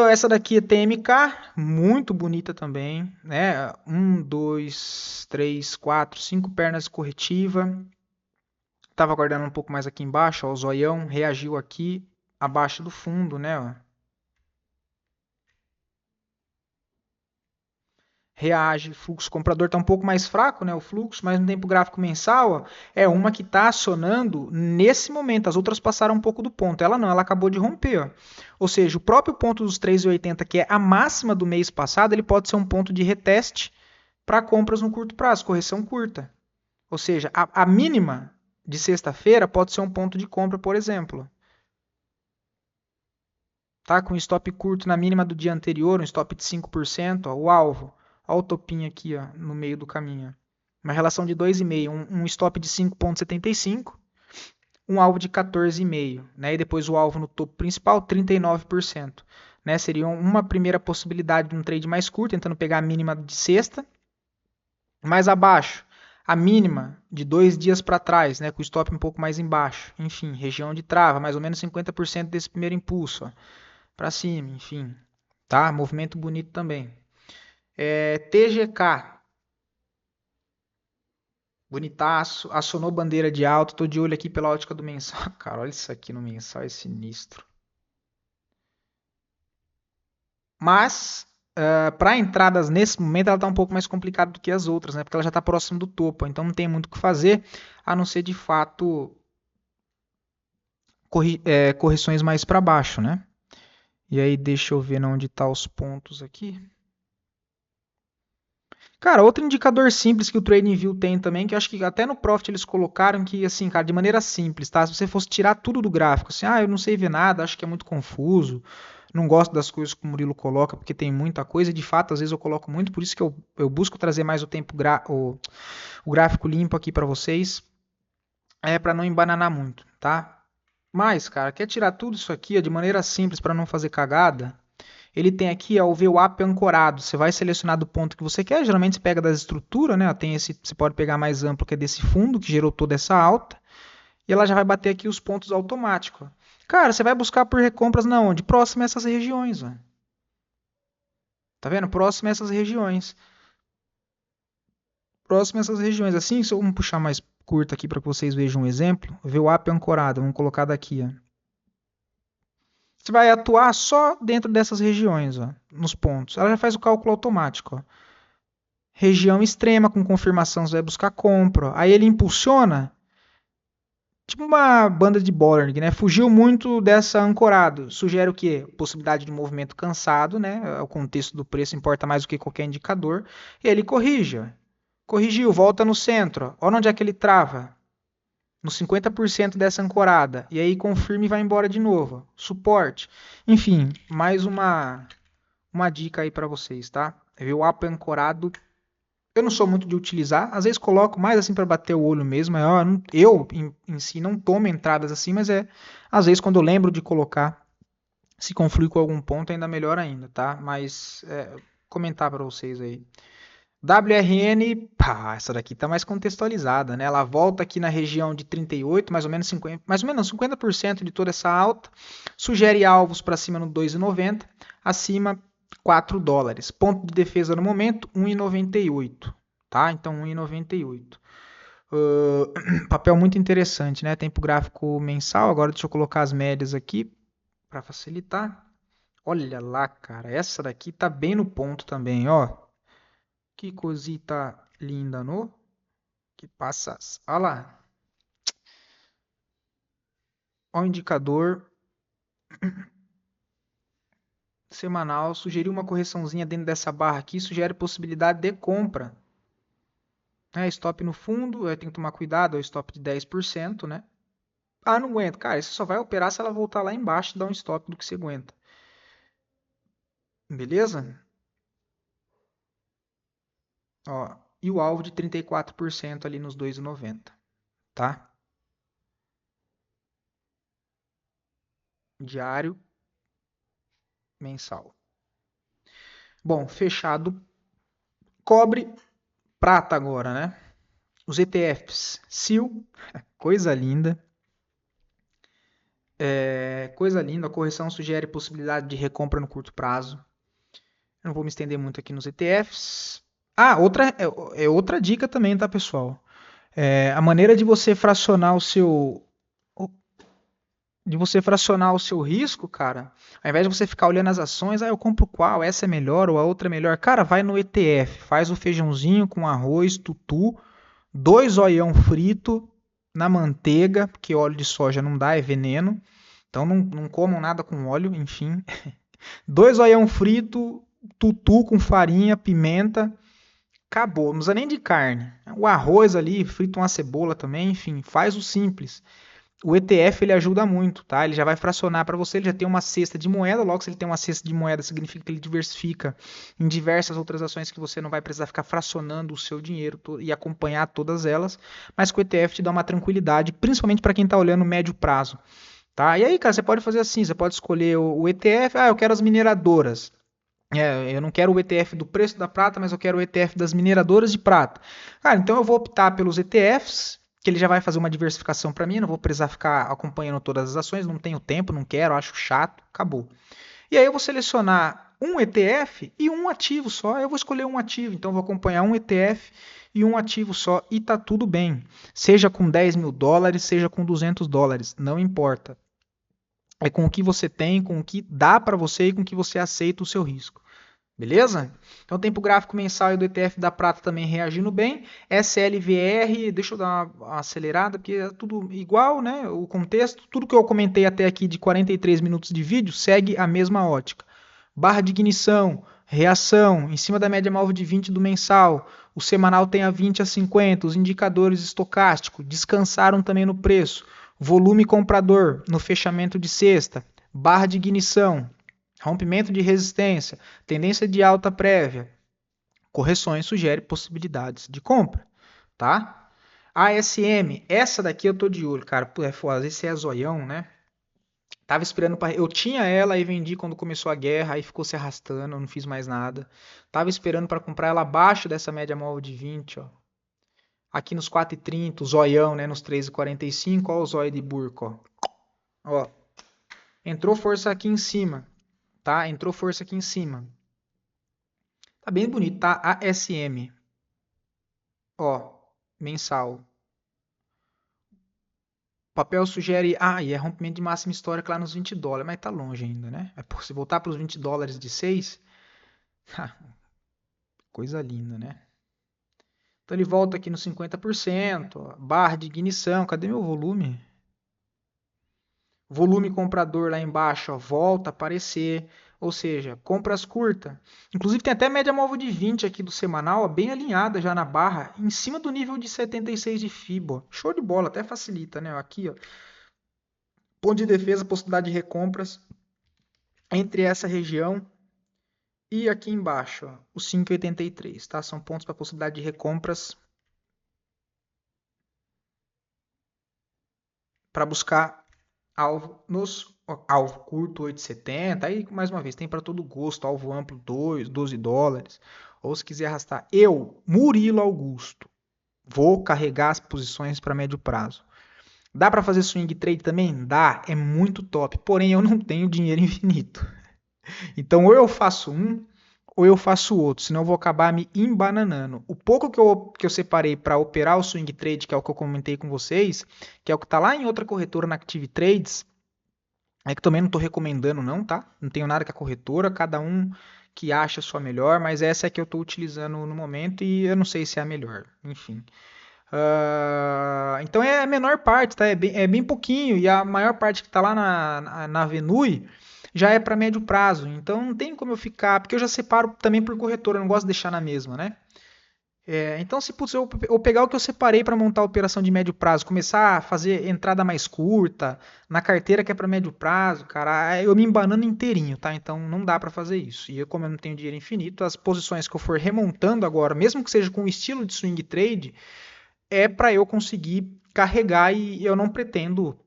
Essa daqui é TMK, muito bonita também, né? Um, dois, três, quatro, cinco pernas corretiva. Tava aguardando um pouco mais aqui embaixo, ó, o zoião reagiu aqui abaixo do fundo, né? Ó. Reage, fluxo comprador está um pouco mais fraco, né? O fluxo, mas no tempo gráfico mensal, ó, é uma que está acionando nesse momento. As outras passaram um pouco do ponto. Ela não, ela acabou de romper, ó. Ou seja, o próprio ponto dos 3,80, que é a máxima do mês passado, ele pode ser um ponto de reteste para compras no curto prazo, correção curta. Ou seja, a mínima de sexta-feira pode ser um ponto de compra, por exemplo. Tá? Com stop curto na mínima do dia anterior, um stop de 5%, ó, o alvo. Olha o topinho aqui, ó, no meio do caminho. Uma relação de 2,5, um stop de 5,75, um alvo de 14,5, né? E depois o alvo no topo principal, 39%. Né? Seria uma primeira possibilidade de um trade mais curto, tentando pegar a mínima de sexta. Mais abaixo, a mínima de 2 dias para trás, né? Com o stop um pouco mais embaixo. Enfim, região de trava, mais ou menos 50% desse primeiro impulso. Para cima, enfim. Tá? Movimento bonito também. TGK, bonitaço, acionou bandeira de alta, tô de olho aqui pela ótica do mensal. Cara, olha isso aqui no mensal, é sinistro. Mas, para entradas nesse momento, ela tá um pouco mais complicada do que as outras, né? Porque ela já está próximo do topo, então não tem muito o que fazer, a não ser de fato correções mais para baixo, né? E aí, deixa eu ver onde tá os pontos aqui. Cara, outro indicador simples que o TradingView tem também, que eu acho que até no Profit eles colocaram que, assim, cara, de maneira simples, tá? Se você fosse tirar tudo do gráfico, assim, eu não sei ver nada, acho que é muito confuso, não gosto das coisas que o Murilo coloca, porque tem muita coisa, e de fato, às vezes eu coloco muito, por isso que eu busco trazer mais o gráfico limpo aqui para vocês, para não embananar muito, tá? Mas, cara, quer tirar tudo isso aqui de maneira simples para não fazer cagada? Ele tem aqui o VWAP ancorado. Você vai selecionar do ponto que você quer. Geralmente você pega das estruturas, né? Tem esse, você pode pegar mais amplo que é desse fundo que gerou toda essa alta. E ela já vai bater aqui os pontos automáticos. Cara, você vai buscar por recompras na onde? Próximo a essas regiões. Ó. Tá vendo? Próximo a essas regiões. Próximo a essas regiões. Assim, se eu vamos puxar mais curto aqui para que vocês vejam um exemplo. VWAP ancorado. Vamos colocar daqui. Ó. Você vai atuar só dentro dessas regiões, ó, nos pontos. Ela já faz o cálculo automático, ó. Região extrema, com confirmação, você vai buscar compra. Aí ele impulsiona, tipo uma banda de Bollinger, né? Fugiu muito dessa ancorado. Sugere o quê? Possibilidade de movimento cansado, né? O contexto do preço importa mais do que qualquer indicador. E ele corrige, ó. Corrigiu, volta no centro. Ó. Olha onde é que ele trava. No 50% dessa ancorada. E aí confirma e vai embora de novo. Suporte. Enfim, mais uma dica aí para vocês, tá? Ver o up ancorado. Eu não sou muito de utilizar, às vezes coloco mais assim para bater o olho mesmo. Eu em si não tomo entradas assim, mas às vezes quando eu lembro de colocar, se conflui com algum ponto, ainda melhor ainda, tá? Mas comentar para vocês aí. WRN, pá, essa daqui tá mais contextualizada, né? Ela volta aqui na região de 38, mais ou menos 50%, mais ou menos 50% de toda essa alta. Sugere alvos para cima no 2,90, acima $4. Ponto de defesa no momento 1,98, tá? Então 1,98. Papel muito interessante, né? Tempo gráfico mensal. Agora deixa eu colocar as médias aqui para facilitar. Olha lá, cara, essa daqui tá bem no ponto também, ó. Que cosita linda, no? Que passas. Olha lá. Ó o indicador semanal. Sugeriu uma correçãozinha dentro dessa barra aqui. Sugere possibilidade de compra. Stop no fundo. Tem que tomar cuidado. É o stop de 10%, né? Ah, não aguento. Cara, você só vai operar se ela voltar lá embaixo e dar um stop do que você aguenta. Beleza? Ó, e o alvo de 34% ali nos 2,90. Tá? Diário, mensal. Bom, fechado. Cobre, prata agora, né? Os ETFs. SIL, coisa linda. Coisa linda. A correção sugere possibilidade de recompra no curto prazo. Eu não vou me estender muito aqui nos ETFs. Ah, outra dica também, tá, pessoal? A maneira de você fracionar o seu risco, cara, ao invés de você ficar olhando as ações, eu compro qual, essa é melhor ou a outra é melhor. Cara, vai no ETF, faz o feijãozinho com arroz, tutu, 2 oião frito na manteiga, porque óleo de soja não dá, é veneno. Então não comam nada com óleo, enfim. 2 oião frito, tutu com farinha, pimenta, acabou. Não precisa nem de carne. O arroz ali, frita uma cebola também, enfim, faz o simples. O ETF ele ajuda muito, tá? Ele já vai fracionar para você, ele já tem uma cesta de moeda, logo se ele tem uma cesta de moeda, significa que ele diversifica em diversas outras ações que você não vai precisar ficar fracionando o seu dinheiro e acompanhar todas elas, mas que o ETF te dá uma tranquilidade, principalmente para quem está olhando médio prazo, tá? E aí, cara, você pode fazer assim, você pode escolher o ETF, eu quero as mineradoras. Eu não quero o ETF do preço da prata, mas eu quero o ETF das mineradoras de prata. Cara, então eu vou optar pelos ETFs, que ele já vai fazer uma diversificação para mim, não vou precisar ficar acompanhando todas as ações, não tenho tempo, não quero, acho chato, acabou. E aí eu vou selecionar um ETF e um ativo só, eu vou escolher um ativo, então eu vou acompanhar um ETF e um ativo só e tá tudo bem. Seja com $10.000, seja com $200, não importa. É com o que você tem, com o que dá para você e com o que você aceita o seu risco. Beleza? Então, tempo gráfico mensal do ETF da Prata também reagindo bem. SLVR, deixa eu dar uma acelerada, porque é tudo igual, né? O contexto, tudo que eu comentei até aqui de 43 minutos de vídeo segue a mesma ótica. Barra de ignição, reação, em cima da média móvel de 20 do mensal. O semanal tem a 20 a 50. Os indicadores estocásticos descansaram também no preço. Volume comprador no fechamento de sexta. Barra de ignição, rompimento de resistência, tendência de alta prévia, correções sugerem possibilidades de compra, tá? ASM, essa daqui eu tô de olho, cara. Pô, foda, esse é zoião, né? Tava esperando para, eu tinha ela e vendi quando começou a guerra, aí ficou se arrastando, eu não fiz mais nada. Tava esperando para comprar ela abaixo dessa média móvel de 20, ó. Aqui nos 4,30, o zoião, né, nos 3,45, ó o zóio de burco, ó. Ó, entrou força aqui em cima, tá? Entrou força aqui em cima. Tá bem bonito, tá? ASM. Ó, mensal. papel sugere, e é rompimento de máxima histórica lá nos $20, mas tá longe ainda, né? Se voltar para os $20 de 6, coisa linda, né? Então ele volta aqui no 50%, ó, barra de ignição, cadê meu volume? Volume comprador lá embaixo, ó, volta a aparecer, ou seja, compras curtas. Inclusive tem até média móvel de 20 aqui do semanal, ó, bem alinhada já na barra, em cima do nível de 76 de FIBO. Show de bola, até facilita, né? Aqui, ó, ponto de defesa, possibilidade de recompras entre essa região e aqui embaixo, ó, o 5,83, tá? São pontos para possibilidade de recompras para buscar alvo nos alvo curto 8,70, aí mais uma vez tem para todo gosto, alvo amplo 12 dólares, ou se quiser arrastar. Eu, Murilo Augusto, vou carregar as posições para médio prazo. Dá para fazer swing trade também? Dá, é muito top, porém eu não tenho dinheiro infinito. Então ou eu faço um ou eu faço outro, senão eu vou acabar me embananando. O pouco que eu separei para operar o swing trade, que é o que eu comentei com vocês, que é o que está lá em outra corretora na Active Trades, é que também não estou recomendando não, tá? Não tenho nada com a corretora, cada um que acha a sua melhor, mas essa é a que eu estou utilizando no momento e eu não sei se é a melhor, enfim. Então é a menor parte, tá? É bem pouquinho e a maior parte que está lá na Venui já é para médio prazo. Então não tem como eu ficar, porque eu já separo também por corretora, eu não gosto de deixar na mesma, né? Então, se putz, eu pegar o que eu separei para montar a operação de médio prazo, começar a fazer entrada mais curta na carteira que é para médio prazo, cara, eu me embanando inteirinho, tá? Então não dá para fazer isso. E eu, como eu não tenho dinheiro infinito, as posições que eu for remontando agora, mesmo que seja com o estilo de swing trade, é para eu conseguir carregar e eu não pretendo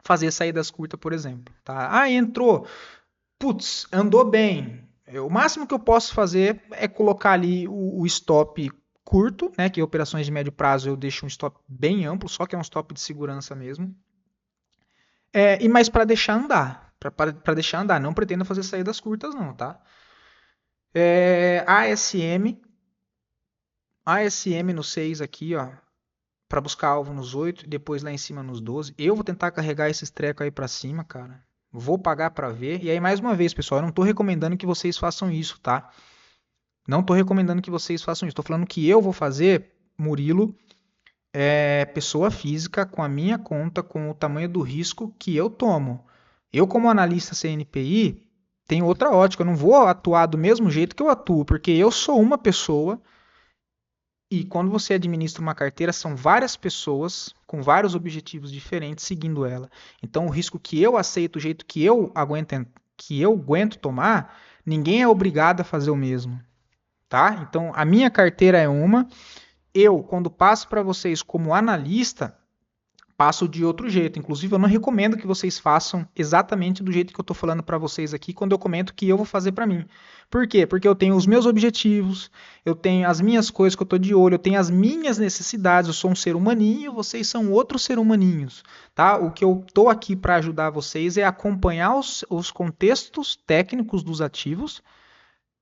fazer saídas curtas, por exemplo, tá? Entrou, putz, andou bem. O máximo que eu posso fazer é colocar ali o stop curto, né, que operações de médio prazo eu deixo um stop bem amplo, só que é um stop de segurança mesmo. E mais para deixar andar, para deixar andar, não pretendo fazer saídas curtas não, tá? ASM, ASM no 6 aqui, ó, para buscar alvo nos 8 e depois lá em cima nos 12. Eu vou tentar carregar esses trecos aí para cima, cara. Vou pagar para ver. E aí mais uma vez, pessoal, eu não estou recomendando que vocês façam isso, tá? Não estou recomendando que vocês façam isso. Estou falando que eu vou fazer, Murilo, pessoa física, com a minha conta, com o tamanho do risco que eu tomo. Eu, como analista CNPI, tenho outra ótica. Eu não vou atuar do mesmo jeito que eu atuo, porque eu sou uma pessoa e quando você administra uma carteira, são várias pessoas com vários objetivos diferentes seguindo ela. Então, o risco que eu aceito, o jeito que eu aguento tomar, ninguém é obrigado a fazer o mesmo. Tá? Então, a minha carteira é uma. Eu, quando passo para vocês como analista, passo de outro jeito. Inclusive, eu não recomendo que vocês façam exatamente do jeito que eu estou falando para vocês aqui quando eu comento que eu vou fazer para mim. Por quê? Porque eu tenho os meus objetivos, eu tenho as minhas coisas que eu estou de olho, eu tenho as minhas necessidades. Eu sou um ser humaninho, vocês são outros ser humaninhos. Tá? O que eu estou aqui para ajudar vocês é acompanhar os contextos técnicos dos ativos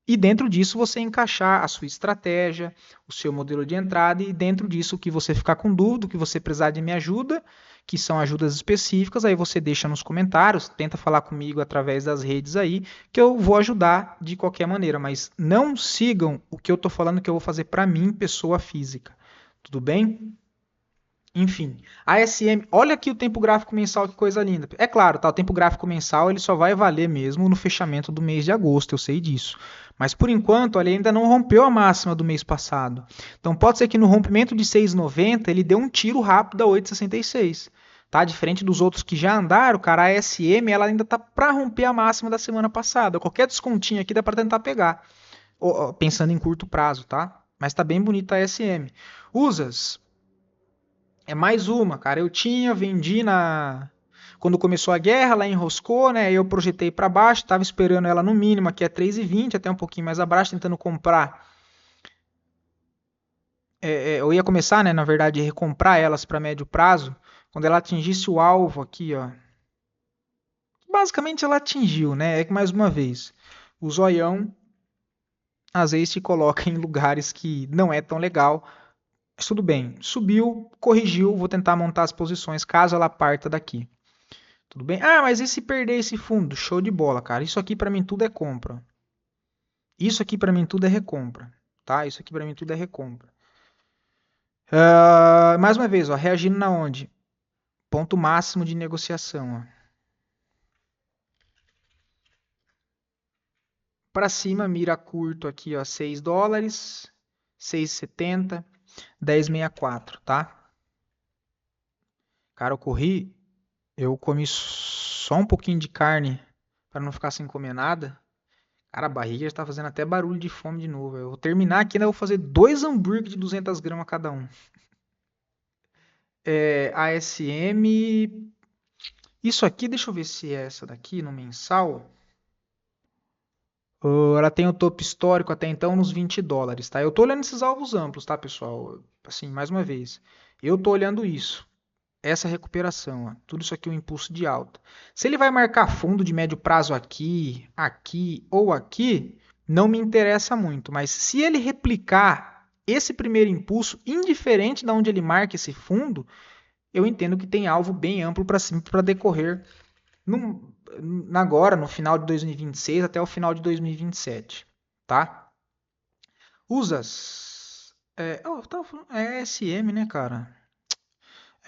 e dentro disso você encaixar a sua estratégia, o seu modelo de entrada e dentro disso o que você ficar com dúvida, o que você precisar de minha ajuda, que são ajudas específicas, aí você deixa nos comentários, tenta falar comigo através das redes aí, que eu vou ajudar de qualquer maneira, mas não sigam o que eu estou falando que eu vou fazer para mim, pessoa física. Tudo bem? Enfim, a SM, olha aqui o tempo gráfico mensal, que coisa linda. É claro, tá, o tempo gráfico mensal ele só vai valer mesmo no fechamento do mês de agosto, eu sei disso. Mas por enquanto, ele ainda não rompeu a máxima do mês passado. Então pode ser que no rompimento de 6,90 ele dê um tiro rápido a 8,66. Tá? Diferente dos outros que já andaram, cara, a SM ela ainda tá para romper a máxima da semana passada. Qualquer descontinho aqui dá para tentar pegar, pensando em curto prazo, tá? Mas tá bem bonita a SM. Usas, é mais uma, cara. Eu tinha, vendi quando começou a guerra, ela enroscou, né? Eu projetei para baixo, estava esperando ela no mínimo, aqui é 3,20, até um pouquinho mais abaixo, tentando comprar. Eu ia começar, né, na verdade, a recomprar elas para médio prazo, quando ela atingisse o alvo aqui, ó. Basicamente ela atingiu, né? É que mais uma vez, o zoião às vezes te coloca em lugares que não é tão legal. tudo bem. Subiu, corrigiu, vou tentar montar as posições caso ela parta daqui. Tudo bem? Ah, mas e se perder esse fundo? Show de bola, cara. Isso aqui para mim tudo é compra. Isso aqui para mim tudo é recompra, tá? Isso aqui para mim tudo é recompra. Mais uma vez, ó, reagindo na onde? Ponto máximo de negociação, ó. Para cima, mira curto aqui, ó, 6 dólares, 6,70, 10,64, tá? Cara, eu comi só um pouquinho de carne para não ficar sem comer nada. Cara, a barriga já tá fazendo até barulho de fome de novo. Eu vou terminar aqui, né? Eu vou fazer 2 hambúrgueres de 200 gramas cada um. ASM. Isso aqui, deixa eu ver se é essa daqui no mensal. Ela tem o topo histórico até então nos 20 dólares, tá? Eu tô olhando esses alvos amplos, tá, pessoal? Assim, mais uma vez. Eu tô olhando isso. Essa recuperação, ó. Tudo isso aqui é um impulso de alta. Se ele vai marcar fundo de médio prazo aqui, aqui ou aqui, não me interessa muito. Mas se ele replicar esse primeiro impulso, indiferente de onde ele marca esse fundo, eu entendo que tem alvo bem amplo para cima para decorrer agora, no final de 2026 até o final de 2027, tá? Usas. É SM, né, cara?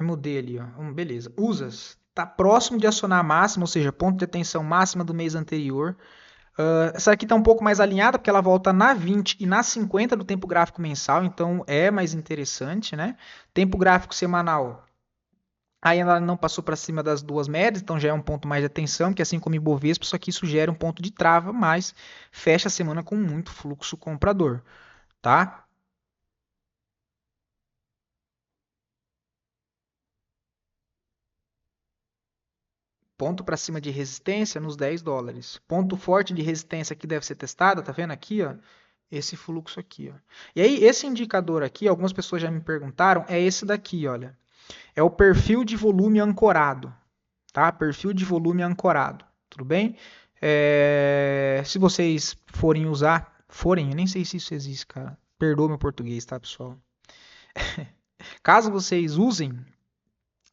Mudei ali, ó. Beleza. Usas. Tá próximo de acionar a máxima, ou seja, ponto de atenção máxima do mês anterior. Essa aqui está um pouco mais alinhada, porque ela volta na 20 e na 50 do tempo gráfico mensal, então é mais interessante, né? Tempo gráfico semanal. Aí ela não passou para cima das duas médias, então já é um ponto mais de atenção, que assim como o Ibovespa, só que isso gera um ponto de trava, mas fecha a semana com muito fluxo comprador, tá? Ponto para cima de resistência nos 10 dólares. Ponto forte de resistência que deve ser testada, tá vendo aqui, ó? Esse fluxo aqui, ó. E aí, esse indicador aqui, algumas pessoas já me perguntaram, é esse daqui, olha. É o perfil de volume ancorado, tá? Perfil de volume ancorado, tudo bem? Se vocês eu nem sei se isso existe, cara. Perdoa meu português, tá, pessoal? Caso vocês usem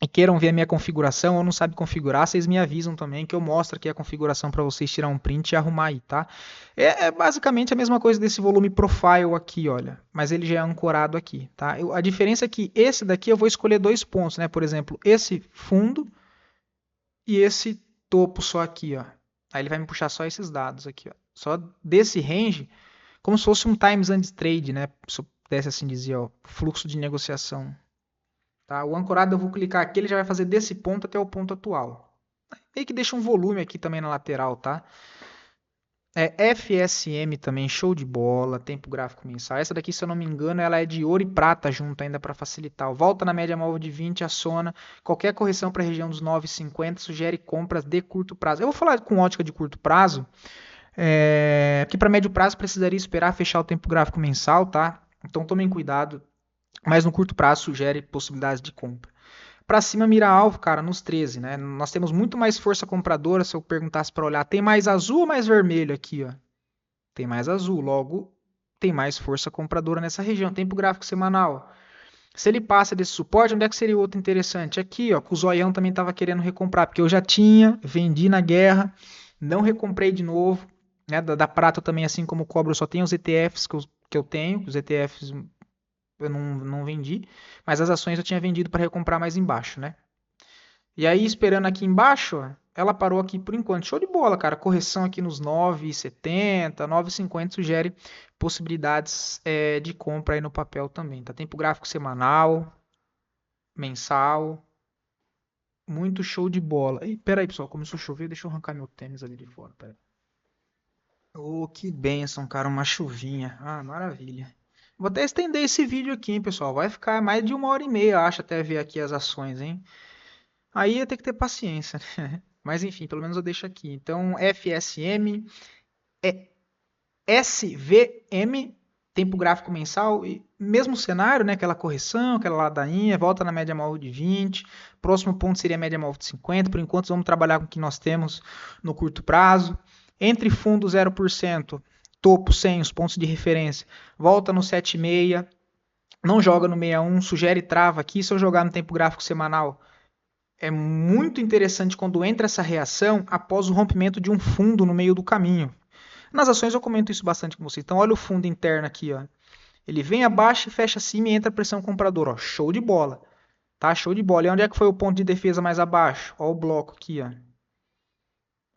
e queiram ver a minha configuração ou não sabe configurar, vocês me avisam também que eu mostro aqui a configuração para vocês tirar um print e arrumar aí, tá? É basicamente a mesma coisa desse volume profile aqui, olha, mas ele já é ancorado aqui, tá? A diferença é que esse daqui eu vou escolher 2 pontos, né? Por exemplo, esse fundo e esse topo só aqui, ó. Aí ele vai me puxar só esses dados aqui, ó. Só desse range, como se fosse um times and trade, né? Se eu pudesse assim dizer, ó, fluxo de negociação. Tá? O ancorado eu vou clicar aqui, ele já vai fazer desse ponto até o ponto atual. Meio que deixa um volume aqui também na lateral, tá? FSM também, show de bola, tempo gráfico mensal. Essa daqui, se eu não me engano, ela é de ouro e prata junto ainda para facilitar. Volta na média móvel de 20, aciona. Qualquer correção para a região dos 9,50 sugere compras de curto prazo. Eu vou falar com ótica de curto prazo, porque para médio prazo precisaria esperar fechar o tempo gráfico mensal, tá? Então tomem cuidado, mas no curto prazo sugere possibilidades de compra. Para cima mira alvo, cara, nos 13, né? Nós temos muito mais força compradora, se eu perguntasse para olhar, tem mais azul ou mais vermelho aqui, ó? Tem mais azul, logo tem mais força compradora nessa região. Tempo gráfico semanal. Se ele passa desse suporte, onde é que seria o outro interessante? Aqui, ó, que o zoião também estava querendo recomprar, porque eu já tinha, vendi na guerra, não recomprei de novo, né? Da prata também, assim como o cobre, eu só tenho os ETFs que eu tenho, os ETFs eu não vendi, mas as ações eu tinha vendido para recomprar mais embaixo, né? E aí, esperando aqui embaixo, ó, ela parou aqui por enquanto. Show de bola, cara. Correção aqui nos 9,70, 9,50 sugere possibilidades de compra aí no papel também. Tá? Tempo gráfico semanal, mensal. Muito show de bola. E, pera aí, pessoal. Começou a chover. Deixa eu arrancar meu tênis ali de fora. Pera. Oh, que bênção, cara. Uma chuvinha. Ah, maravilha. Vou até estender esse vídeo aqui, hein, pessoal. Vai ficar mais de 1 hora e meia, acho, até ver aqui as ações, hein? Aí ia ter que ter paciência, né? Mas enfim, pelo menos eu deixo aqui. Então, FSM, SVM, tempo gráfico mensal, e mesmo cenário, né? Aquela correção, aquela ladainha, volta na média móvel de 20. Próximo ponto seria a média móvel de 50. Por enquanto, vamos trabalhar com o que nós temos no curto prazo. Entre fundo 0%, topo 100, os pontos de referência, volta no 7,6. Não joga no 61, sugere trava aqui. Se eu jogar no tempo gráfico semanal, é muito interessante quando entra essa reação após o rompimento de um fundo no meio do caminho. Nas ações eu comento isso bastante com você. Então olha o fundo interno aqui, ó. Ele vem abaixo e fecha acima e entra a pressão compradora, ó. Show de bola. Tá? Show de bola. E onde é que foi o ponto de defesa mais abaixo? Ó o bloco aqui, ó.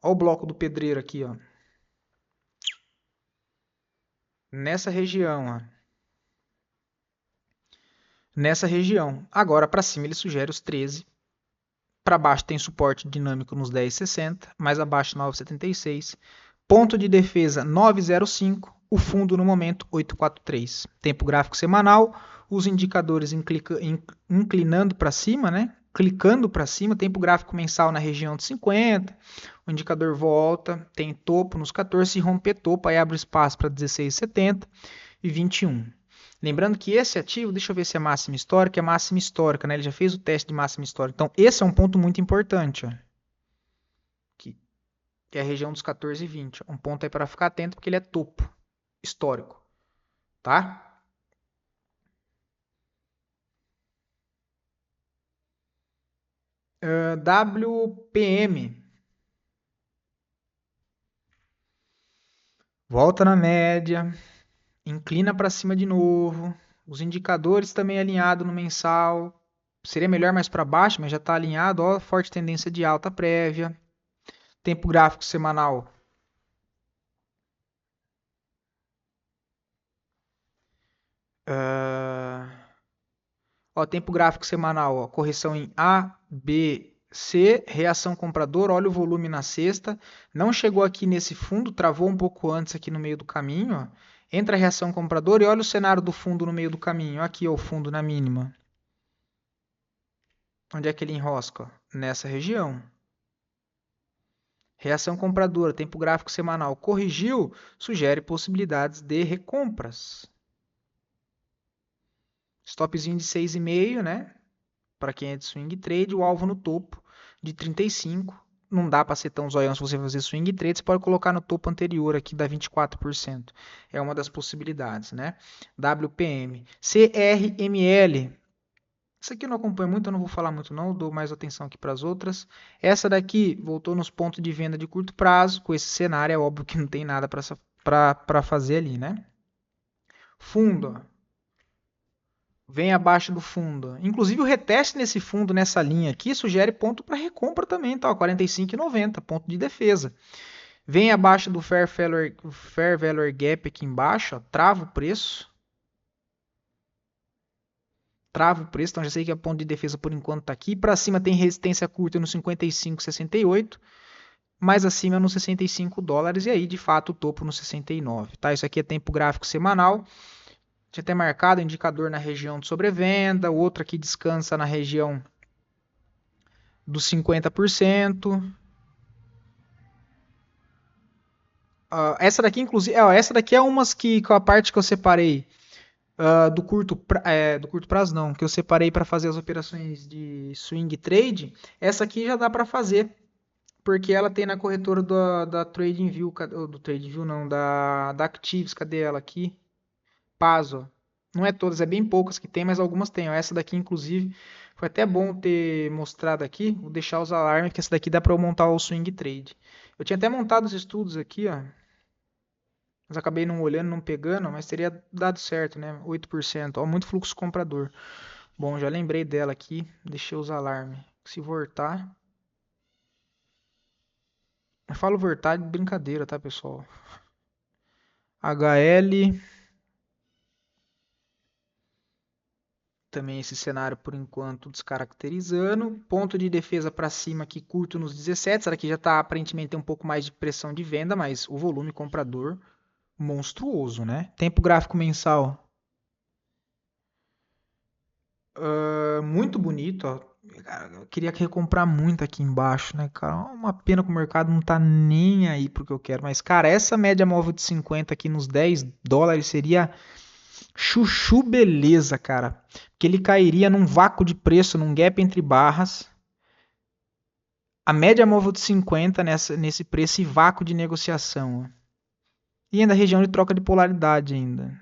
Ó o bloco do pedreiro aqui, ó. Nessa região, ó. Nessa região. Agora para cima ele sugere os 13. Para baixo tem suporte dinâmico nos 10,60, mais abaixo 9,76. Ponto de defesa 9,05. O fundo no momento 8,43. Tempo gráfico semanal, os indicadores inclinando para cima, né? Clicando para cima, tempo gráfico mensal na região de 50. O indicador volta, tem topo nos 14, se romper topo, aí abre espaço para 16,70 e 21. Lembrando que esse ativo, deixa eu ver se é máxima histórica, né? Ele já fez o teste de máxima histórica. Então, esse é um ponto muito importante, ó. Aqui, que é a região dos 14 e 20. Um ponto aí para ficar atento, porque ele é topo histórico, tá? WPM. Volta na média, inclina para cima de novo. Os indicadores também alinhados no mensal. Seria melhor mais para baixo, mas já está alinhado. Ó, forte tendência de alta prévia. Tempo gráfico semanal. Ó, tempo gráfico semanal, ó, correção em A, B, C, reação comprador, olha o volume na sexta, não chegou aqui nesse fundo, travou um pouco antes aqui no meio do caminho, ó. Entra a reação comprador e olha o cenário do fundo no meio do caminho, aqui ó, o fundo na mínima. Onde é que ele enrosca? Nessa região. Reação compradora, tempo gráfico semanal, corrigiu, sugere possibilidades de recompras. Stopzinho de 6,5, né? Para quem é de swing trade, o alvo no topo de 35. Não dá para ser tão zoião se você fazer swing trade, você pode colocar no topo anterior aqui da 24%. É uma das possibilidades, né? WPM. CRML. Isso aqui eu não acompanho muito, eu não vou falar muito não, eu dou mais atenção aqui para as outras. Essa daqui voltou nos pontos de venda de curto prazo, com esse cenário é óbvio que não tem nada para fazer ali, né? Fundo, ó. Vem abaixo do fundo. Inclusive o reteste nesse fundo, nessa linha aqui, sugere ponto para recompra também, tá? 45,90, ponto de defesa. Vem abaixo do Fair Value Gap aqui embaixo, ó, trava o preço. Trava o preço, então já sei que a ponto de defesa por enquanto está aqui. Para cima tem resistência curta no 55,68, mais acima no 65 dólares e aí de fato o topo no 69, tá? Isso aqui é tempo gráfico semanal. Tinha até marcado o indicador na região de sobrevenda, o outro aqui descansa na região dos 50%. Essa daqui, inclusive, essa daqui é umas que com a parte que eu separei do curto prazo, não, que eu separei para fazer as operações de swing trade. Essa aqui já dá para fazer, porque ela tem na corretora da TradingView, do TradingView não, da Actives, cadê ela aqui? Pazo. Não é todas, é bem poucas que tem, mas algumas tem. Ó. Essa daqui, inclusive, foi até bom ter mostrado aqui. Vou deixar os alarmes, que essa daqui dá para eu montar o swing trade. Eu tinha até montado os estudos aqui, ó. Mas acabei não olhando, não pegando, mas teria dado certo, né? 8%. Ó, muito fluxo comprador. Bom, já lembrei dela aqui. Deixei os alarmes. Se voltar. Eu falo voltar de brincadeira, tá, pessoal? HL. Também esse cenário por enquanto descaracterizando. Ponto de defesa para cima aqui curto nos 17. Essa daqui já está aparentemente um pouco mais de pressão de venda, mas o volume comprador monstruoso, né? Tempo gráfico mensal muito bonito, ó. Eu queria recomprar muito aqui embaixo, né, cara? Uma pena que o mercado não tá nem aí pro que eu quero. Mas, cara, essa média móvel de 50 aqui nos 10 dólares seria chuchu beleza, cara. Que ele cairia num vácuo de preço, num gap entre barras. A média móvel de 50 nesse preço e vácuo de negociação. Ó. E ainda a região de troca de polaridade ainda.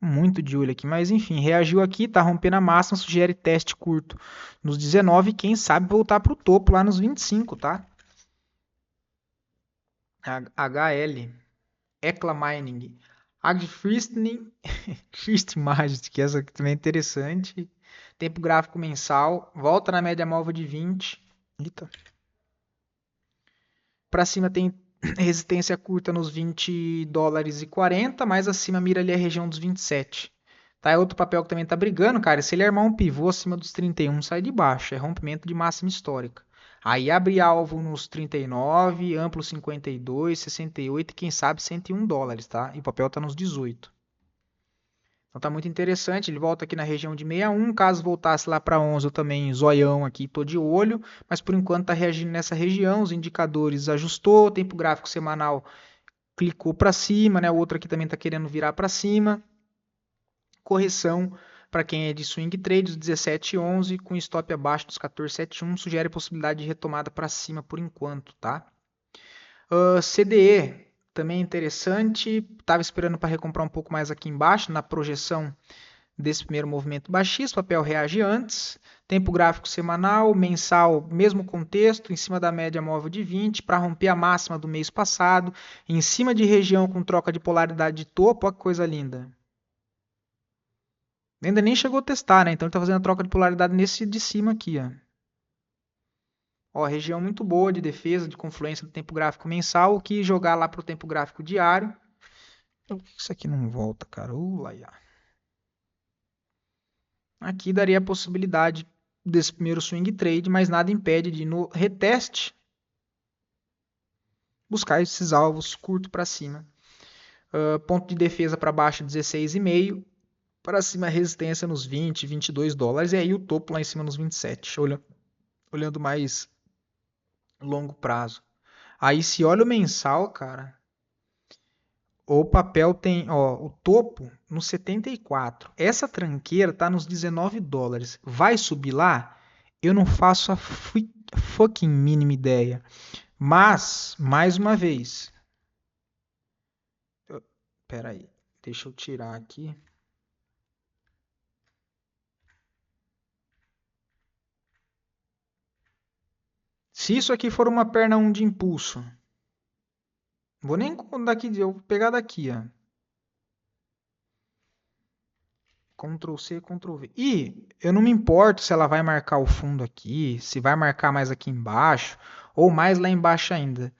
Muito de olho aqui, mas enfim, reagiu aqui, tá rompendo a máxima, sugere teste curto nos 19, quem sabe voltar para o topo lá nos 25, tá? HL, Ecla Mining, Agfirsten, First Majestic, essa aqui também é interessante. Tempo gráfico mensal, volta na média móvel de 20. Eita. Para cima tem resistência curta nos 20 dólares e 40, mais acima mira ali a região dos 27. Tá, é outro papel que também tá brigando, cara. Se ele armar um pivô acima dos 31, sai de baixo. É rompimento de máxima histórica. Aí abre alvo nos 39, amplo 52, 68 e quem sabe 101 dólares, tá? E o papel tá nos 18. Então tá muito interessante. Ele volta aqui na região de 61. Caso voltasse lá para 11, eu também zoião aqui, tô de olho. Mas por enquanto tá reagindo nessa região. Os indicadores ajustou. Tempo gráfico semanal clicou para cima, né? O outro aqui também tá querendo virar para cima. Correção para quem é de swing trade, os 17,11 com stop abaixo dos 14,71 sugere possibilidade de retomada para cima por enquanto, tá? CDE também é interessante. Estava esperando para recomprar um pouco mais aqui embaixo na projeção desse primeiro movimento baixista, o papel reage antes, tempo gráfico semanal, mensal, mesmo contexto, em cima da média móvel de 20, para romper a máxima do mês passado, em cima de região com troca de polaridade de topo, olha que coisa linda. Ainda nem chegou a testar, né? Então ele está fazendo a troca de polaridade nesse de cima aqui, ó. Ó, região muito boa de defesa, de confluência do tempo gráfico mensal, o que jogar lá para o tempo gráfico diário. Isso aqui não volta, cara. Laia. Aqui daria a possibilidade desse primeiro swing trade, mas nada impede de no reteste buscar esses alvos curto para cima. Ponto de defesa para baixo 16,5, para cima resistência nos 20, 22 dólares e aí o topo lá em cima nos 27, olhando mais longo prazo. Aí se olha o mensal, cara, o papel tem, ó, o topo no 74. Essa tranqueira tá nos 19 dólares. Vai subir lá? Eu não faço a fucking mínima ideia. Mas, mais uma vez. Pera aí. Deixa eu tirar aqui. Se isso aqui for uma perna 1 de impulso. Vou nem daqui, eu vou pegar daqui, ó. Ctrl C, Ctrl V. E eu não me importo se ela vai marcar o fundo aqui, se vai marcar mais aqui embaixo, ou mais lá embaixo ainda.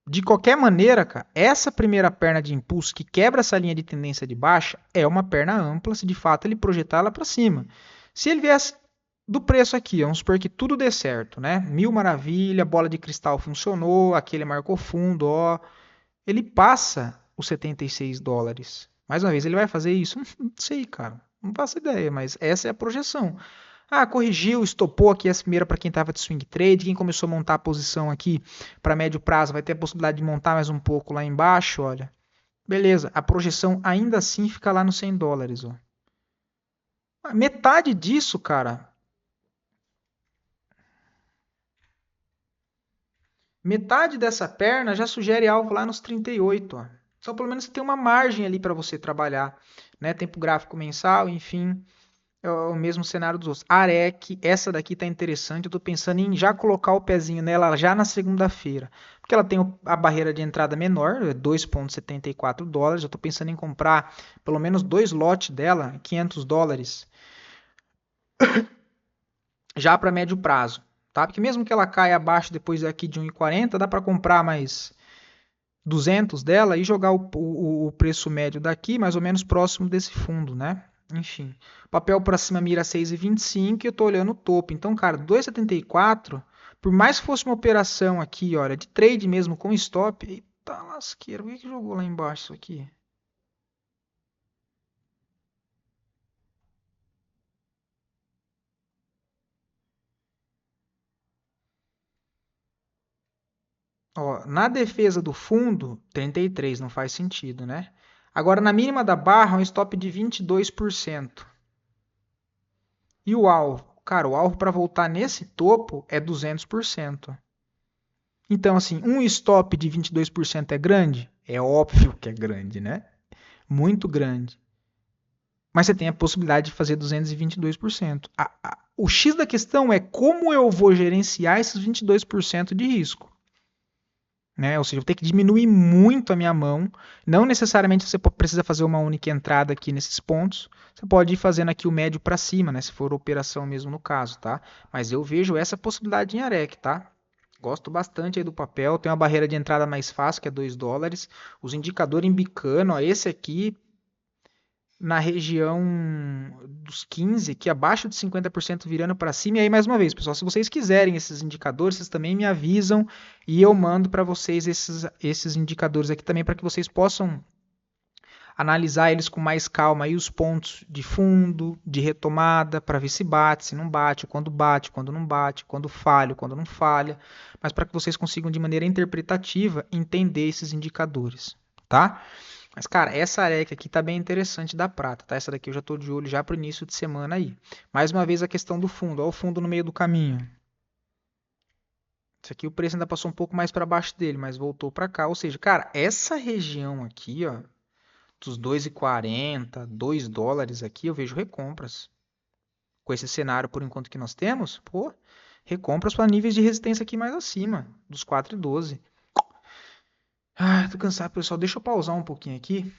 De qualquer maneira, cara, essa primeira perna de impulso que quebra essa linha de tendência de baixa é uma perna ampla se de fato ele projetar ela para cima. Se ele viesse do preço aqui, vamos supor que tudo dê certo, né? Mil maravilha, bola de cristal funcionou, aqui ele marcou fundo, ó. Ele passa os 76 dólares. Mais uma vez, ele vai fazer isso? Não sei, cara. Não faço ideia, mas essa é a projeção. Ah, corrigiu, estopou aqui essa primeira para quem estava de swing trade. Quem começou a montar a posição aqui para médio prazo vai ter a possibilidade de montar mais um pouco lá embaixo, olha. Beleza, a projeção ainda assim fica lá nos 100 dólares, ó. Metade disso, cara. Metade dessa perna já sugere alvo lá nos 38, ó. Então, pelo menos você tem uma margem ali para você trabalhar, né? Tempo gráfico mensal, enfim, é o mesmo cenário dos outros. AREC, essa daqui tá interessante. Eu tô pensando em já colocar o pezinho nela já na segunda-feira, porque ela tem a barreira de entrada menor, 2,74 dólares. Eu tô pensando em comprar pelo menos 2 lotes dela, 500 dólares, já para médio prazo, tá? Porque mesmo que ela caia abaixo depois aqui de 1,40, dá para comprar mais 200 dela e jogar o preço médio daqui mais ou menos próximo desse fundo, né? Enfim, papel para cima mira 6,25 e eu tô olhando o topo. Então, cara, 2,74, por mais que fosse uma operação aqui, olha, de trade mesmo com stop, eita lasqueira, por que jogou lá embaixo isso aqui? Ó, na defesa do fundo, 33 não faz sentido, né? Agora, na mínima da barra, um stop de 22%. E o alvo? Cara, o alvo para voltar nesse topo é 200%. Então, assim, um stop de 22% é grande? É óbvio que é grande, né? Muito grande. mas você tem a possibilidade de fazer 222%. O X da questão é como eu vou gerenciar esses 22% de risco. Né? Ou seja, eu vou ter que diminuir muito a minha mão. Não necessariamente você precisa fazer uma única entrada aqui nesses pontos. Você pode ir fazendo aqui o médio para cima, né? Se for operação mesmo no caso, tá? Mas eu vejo essa possibilidade em AREC, tá? Gosto bastante aí do papel. Tem uma barreira de entrada mais fácil, que é $2. Os indicadores em Bicano, ó, esse aqui na região dos 15, aqui abaixo de 50% virando para cima. E aí, mais uma vez, pessoal, se vocês quiserem esses indicadores, vocês também me avisam e eu mando para vocês esses indicadores aqui também para que vocês possam analisar eles com mais calma aí os pontos de fundo, de retomada, para ver se bate, se não bate, quando não bate, quando falha, quando não falha, mas para que vocês consigam de maneira interpretativa entender esses indicadores, tá? Mas, cara, essa areca aqui tá bem interessante da prata, tá? Essa daqui eu já tô de olho já pro início de semana aí. Mais uma vez a questão do fundo. Olha o fundo no meio do caminho. Isso aqui o preço ainda passou um pouco mais para baixo dele, mas voltou para cá. Ou seja, cara, essa região aqui, ó, dos 2,40, $2 aqui, eu vejo recompras. Com esse cenário por enquanto que nós temos, pô, recompras para níveis de resistência aqui mais acima, dos 4,12. Ah, tô cansado, pessoal. Deixa eu pausar um pouquinho aqui.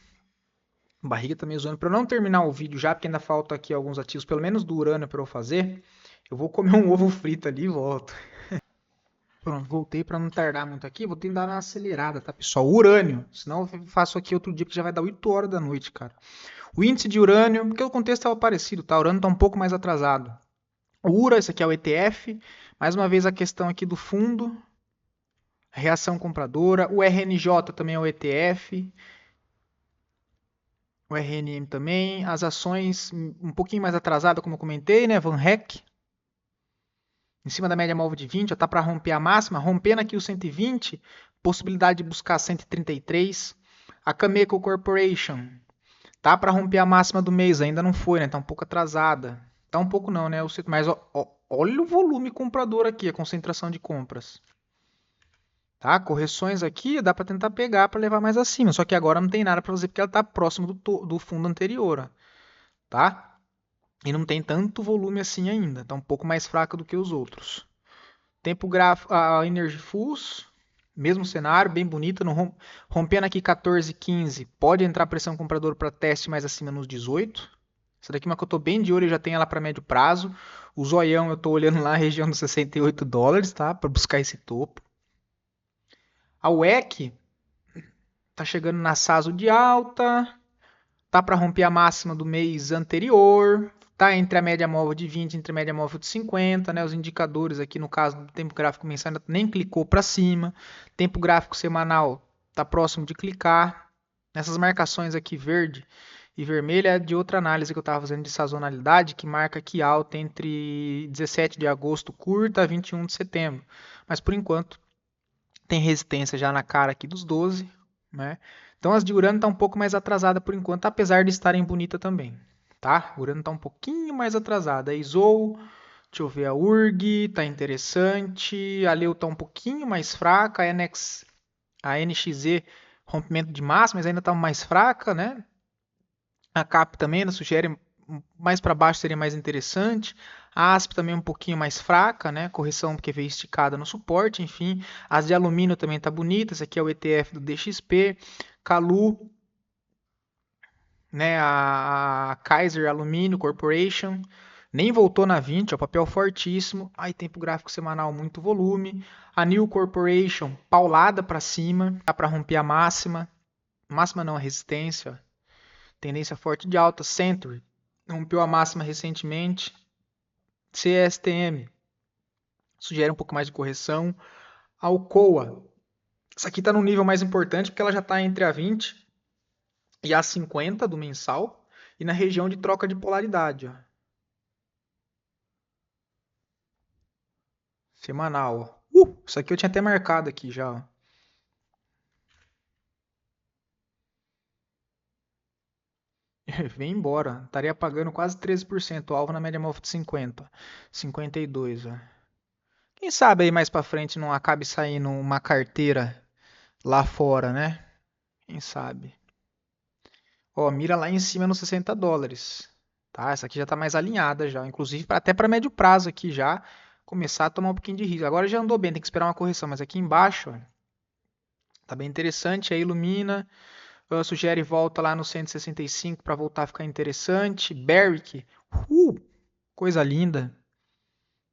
A barriga tá meio zoando. Para não terminar o vídeo já, porque ainda falta aqui alguns ativos, pelo menos do urânio para eu fazer, eu vou comer um ovo frito ali e volto. Pronto, voltei para não tardar muito aqui. Vou tentar dar uma acelerada, tá, pessoal? Urânio. Senão eu faço aqui outro dia, que já vai dar 8 horas da noite, cara. O índice de urânio, porque o contexto estava parecido, tá? O urânio tá um pouco mais atrasado. O URA, esse aqui é o ETF. Mais uma vez a questão aqui do fundo. Reação compradora. O RNJ também é o ETF. O RNM também, as ações um pouquinho mais atrasadas, como eu comentei, né? Van Eck, em cima da média móvel de 20, está para romper a máxima, rompendo aqui o 120, possibilidade de buscar 133. A Cameco Corporation tá para romper a máxima do mês, ainda não foi, né? Tá um pouco atrasada. Tá um pouco não, né? Mas olha o volume comprador aqui, a concentração de compras. Tá? Correções aqui dá para tentar pegar para levar mais acima, só que agora não tem nada para fazer porque ela está próximo do fundo anterior, ó, tá? E não tem tanto volume assim ainda, está um pouco mais fraca do que os outros. Tempo gráfico, a Energy Fools, mesmo cenário, bem bonita, rompendo aqui 14,15, pode entrar pressão compradora para teste mais acima nos 18. Essa daqui é uma que eu estou bem de olho, eu já tenho ela para médio prazo. O zoião eu estou olhando lá na região dos $68, tá? Para buscar esse topo. A WEC tá chegando na SASO de alta, tá para romper a máxima do mês anterior, tá entre a média móvel de 20 e entre a média móvel de 50, né? Os indicadores aqui no caso do tempo gráfico mensal ainda nem clicou para cima, tempo gráfico semanal tá próximo de clicar. Nessas marcações aqui verde e vermelha é de outra análise que eu estava fazendo de sazonalidade, que marca aqui alta entre 17 de agosto curta a 21 de setembro. Mas por enquanto tem resistência já na cara aqui dos 12, né? Então as de Urano tá um pouco mais atrasada por enquanto, apesar de estarem bonita também, tá? Urano tá um pouquinho mais atrasada. A Isou, deixa eu ver, a URG tá interessante, a Leu tá um pouquinho mais fraca, a NXZ rompimento de máxima, mas ainda tá mais fraca, né? A CAP também ela sugere mais para baixo seria mais interessante. A ASP também um pouquinho mais fraca, né? Correção porque veio esticada no suporte, enfim. As de alumínio também tá bonita. Esse aqui é o ETF do DXP. Calu, né? A Kaiser Alumínio Corporation nem voltou na 20, ó, papel fortíssimo. Aí tempo gráfico semanal muito volume. A New Corporation paulada para cima, dá para romper a máxima. Máxima não, a resistência. Tendência forte de alta. Century rompeu a máxima recentemente. CSTM sugere um pouco mais de correção. Alcoa, essa aqui está no nível mais importante porque ela já está entre a 20 e a 50 do mensal e na região de troca de polaridade. Ó. Semanal. Isso aqui eu tinha até marcado aqui já. Ó. Vem embora. Estaria pagando quase 13%. Alvo na média móvel de 50. 52. Ó. Quem sabe aí mais para frente não acabe saindo uma carteira lá fora, né? Quem sabe? Ó, mira lá em cima nos 60 dólares. Tá? Essa aqui já tá mais alinhada já. Inclusive, até para médio prazo aqui já começar a tomar um pouquinho de risco. Agora já andou bem, tem que esperar uma correção. Mas aqui embaixo, ó, tá bem interessante. Aí ilumina. Sugere volta lá no 165 para voltar a ficar interessante. Barrick. Coisa linda.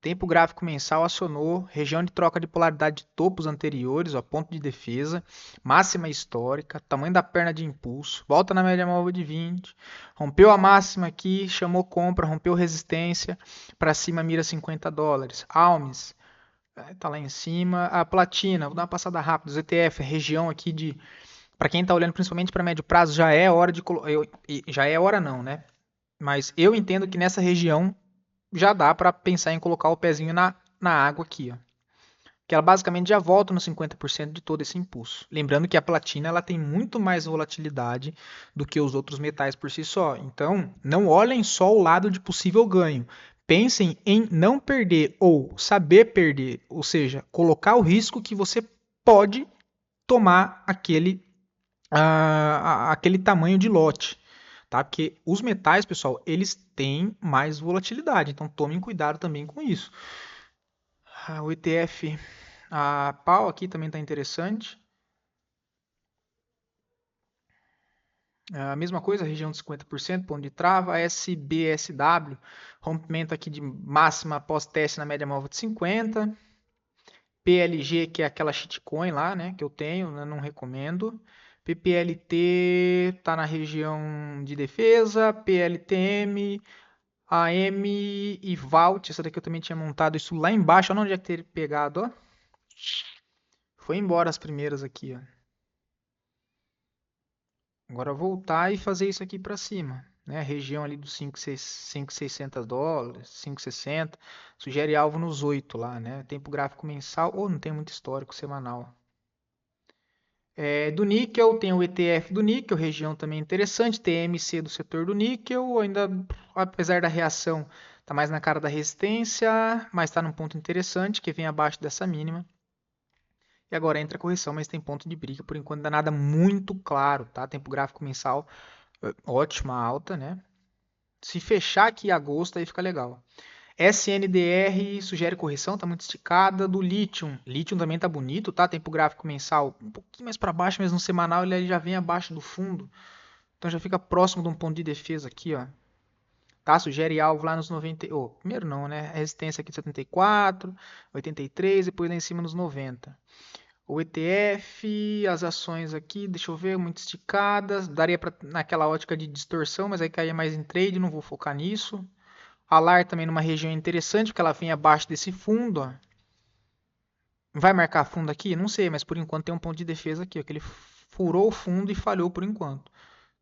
Tempo gráfico mensal acionou, região de troca de polaridade de topos anteriores, ó, ponto de defesa, máxima histórica, tamanho da perna de impulso, volta na média móvel de 20, rompeu a máxima aqui, chamou compra, rompeu resistência, para cima mira 50 dólares. Almes, tá lá em cima. A platina, vou dar uma passada rápida, os ETF, região aqui de, para quem está olhando principalmente para médio prazo, já é hora de, já é hora não, né? Mas eu entendo que nessa região já dá para pensar em colocar o pezinho na água aqui, ó. Que ela basicamente já volta nos 50% de todo esse impulso. Lembrando que a platina ela tem muito mais volatilidade do que os outros metais por si só. Então, não olhem só o lado de possível ganho. Pensem em não perder ou saber perder, ou seja, colocar o risco que você pode tomar aquele tamanho de lote. Tá? Porque os metais, pessoal, eles têm mais volatilidade, então tomem cuidado também com isso. O ETF, a PAU aqui também está interessante. A mesma coisa, região de 50%, ponto de trava. SBSW, rompimento aqui de máxima após teste na média móvel de 50. PLG, que é aquela shitcoin lá, né, que eu tenho, né, não recomendo. PPLT está na região de defesa. PLTM, AM e Vault, essa daqui eu também tinha montado isso lá embaixo. Olha onde é que ter pegado, ó. Foi embora as primeiras aqui, ó. Agora voltar e fazer isso aqui para cima, né? Região ali dos 5.600 dólares, 5.60. Sugere alvo nos 8 lá, né? Tempo gráfico mensal ou não tem muito histórico semanal. Do níquel, tem o ETF do níquel, região também interessante, TMC do setor do níquel, ainda, apesar da reação, está mais na cara da resistência, mas está num ponto interessante, que vem abaixo dessa mínima. E agora entra a correção, mas tem ponto de briga, por enquanto não é nada muito claro, tá? Tempo gráfico mensal, ótima alta, né? Se fechar aqui em agosto, aí fica legal. SNDR sugere correção, tá muito esticada. Do Lithium, Lithium também tá bonito, tá? Tempo gráfico mensal um pouquinho mais para baixo, mas no semanal ele já vem abaixo do fundo. Então já fica próximo de um ponto de defesa aqui, ó. Tá? Sugere alvo lá nos 90. Primeiro não, né? Resistência aqui de 74, 83, depois lá em cima nos 90. O ETF, as ações aqui, deixa eu ver, muito esticadas. Daria para naquela ótica de distorção, mas aí caía mais em trade, não vou focar nisso. A LAR também numa região interessante, porque ela vem abaixo desse fundo. Ó. Vai marcar fundo aqui? Não sei, mas por enquanto tem um ponto de defesa aqui, ó, que ele furou o fundo e falhou por enquanto.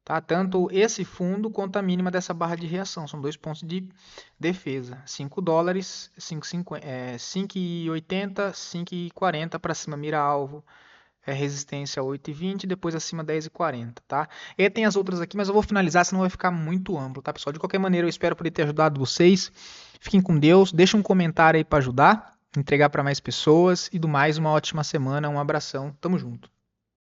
Tá? Tanto esse fundo quanto a mínima dessa barra de reação. São dois pontos de defesa. 5 dólares, 5,80, 5,40 para cima, mira alvo. Resistência 8,20, depois acima 10,40, tá? E tem as outras aqui, mas eu vou finalizar, senão vai ficar muito amplo, tá, pessoal? De qualquer maneira, eu espero poder ter ajudado vocês. Fiquem com Deus, deixa um comentário aí para ajudar, entregar para mais pessoas e do mais, uma ótima semana, um abração, tamo junto.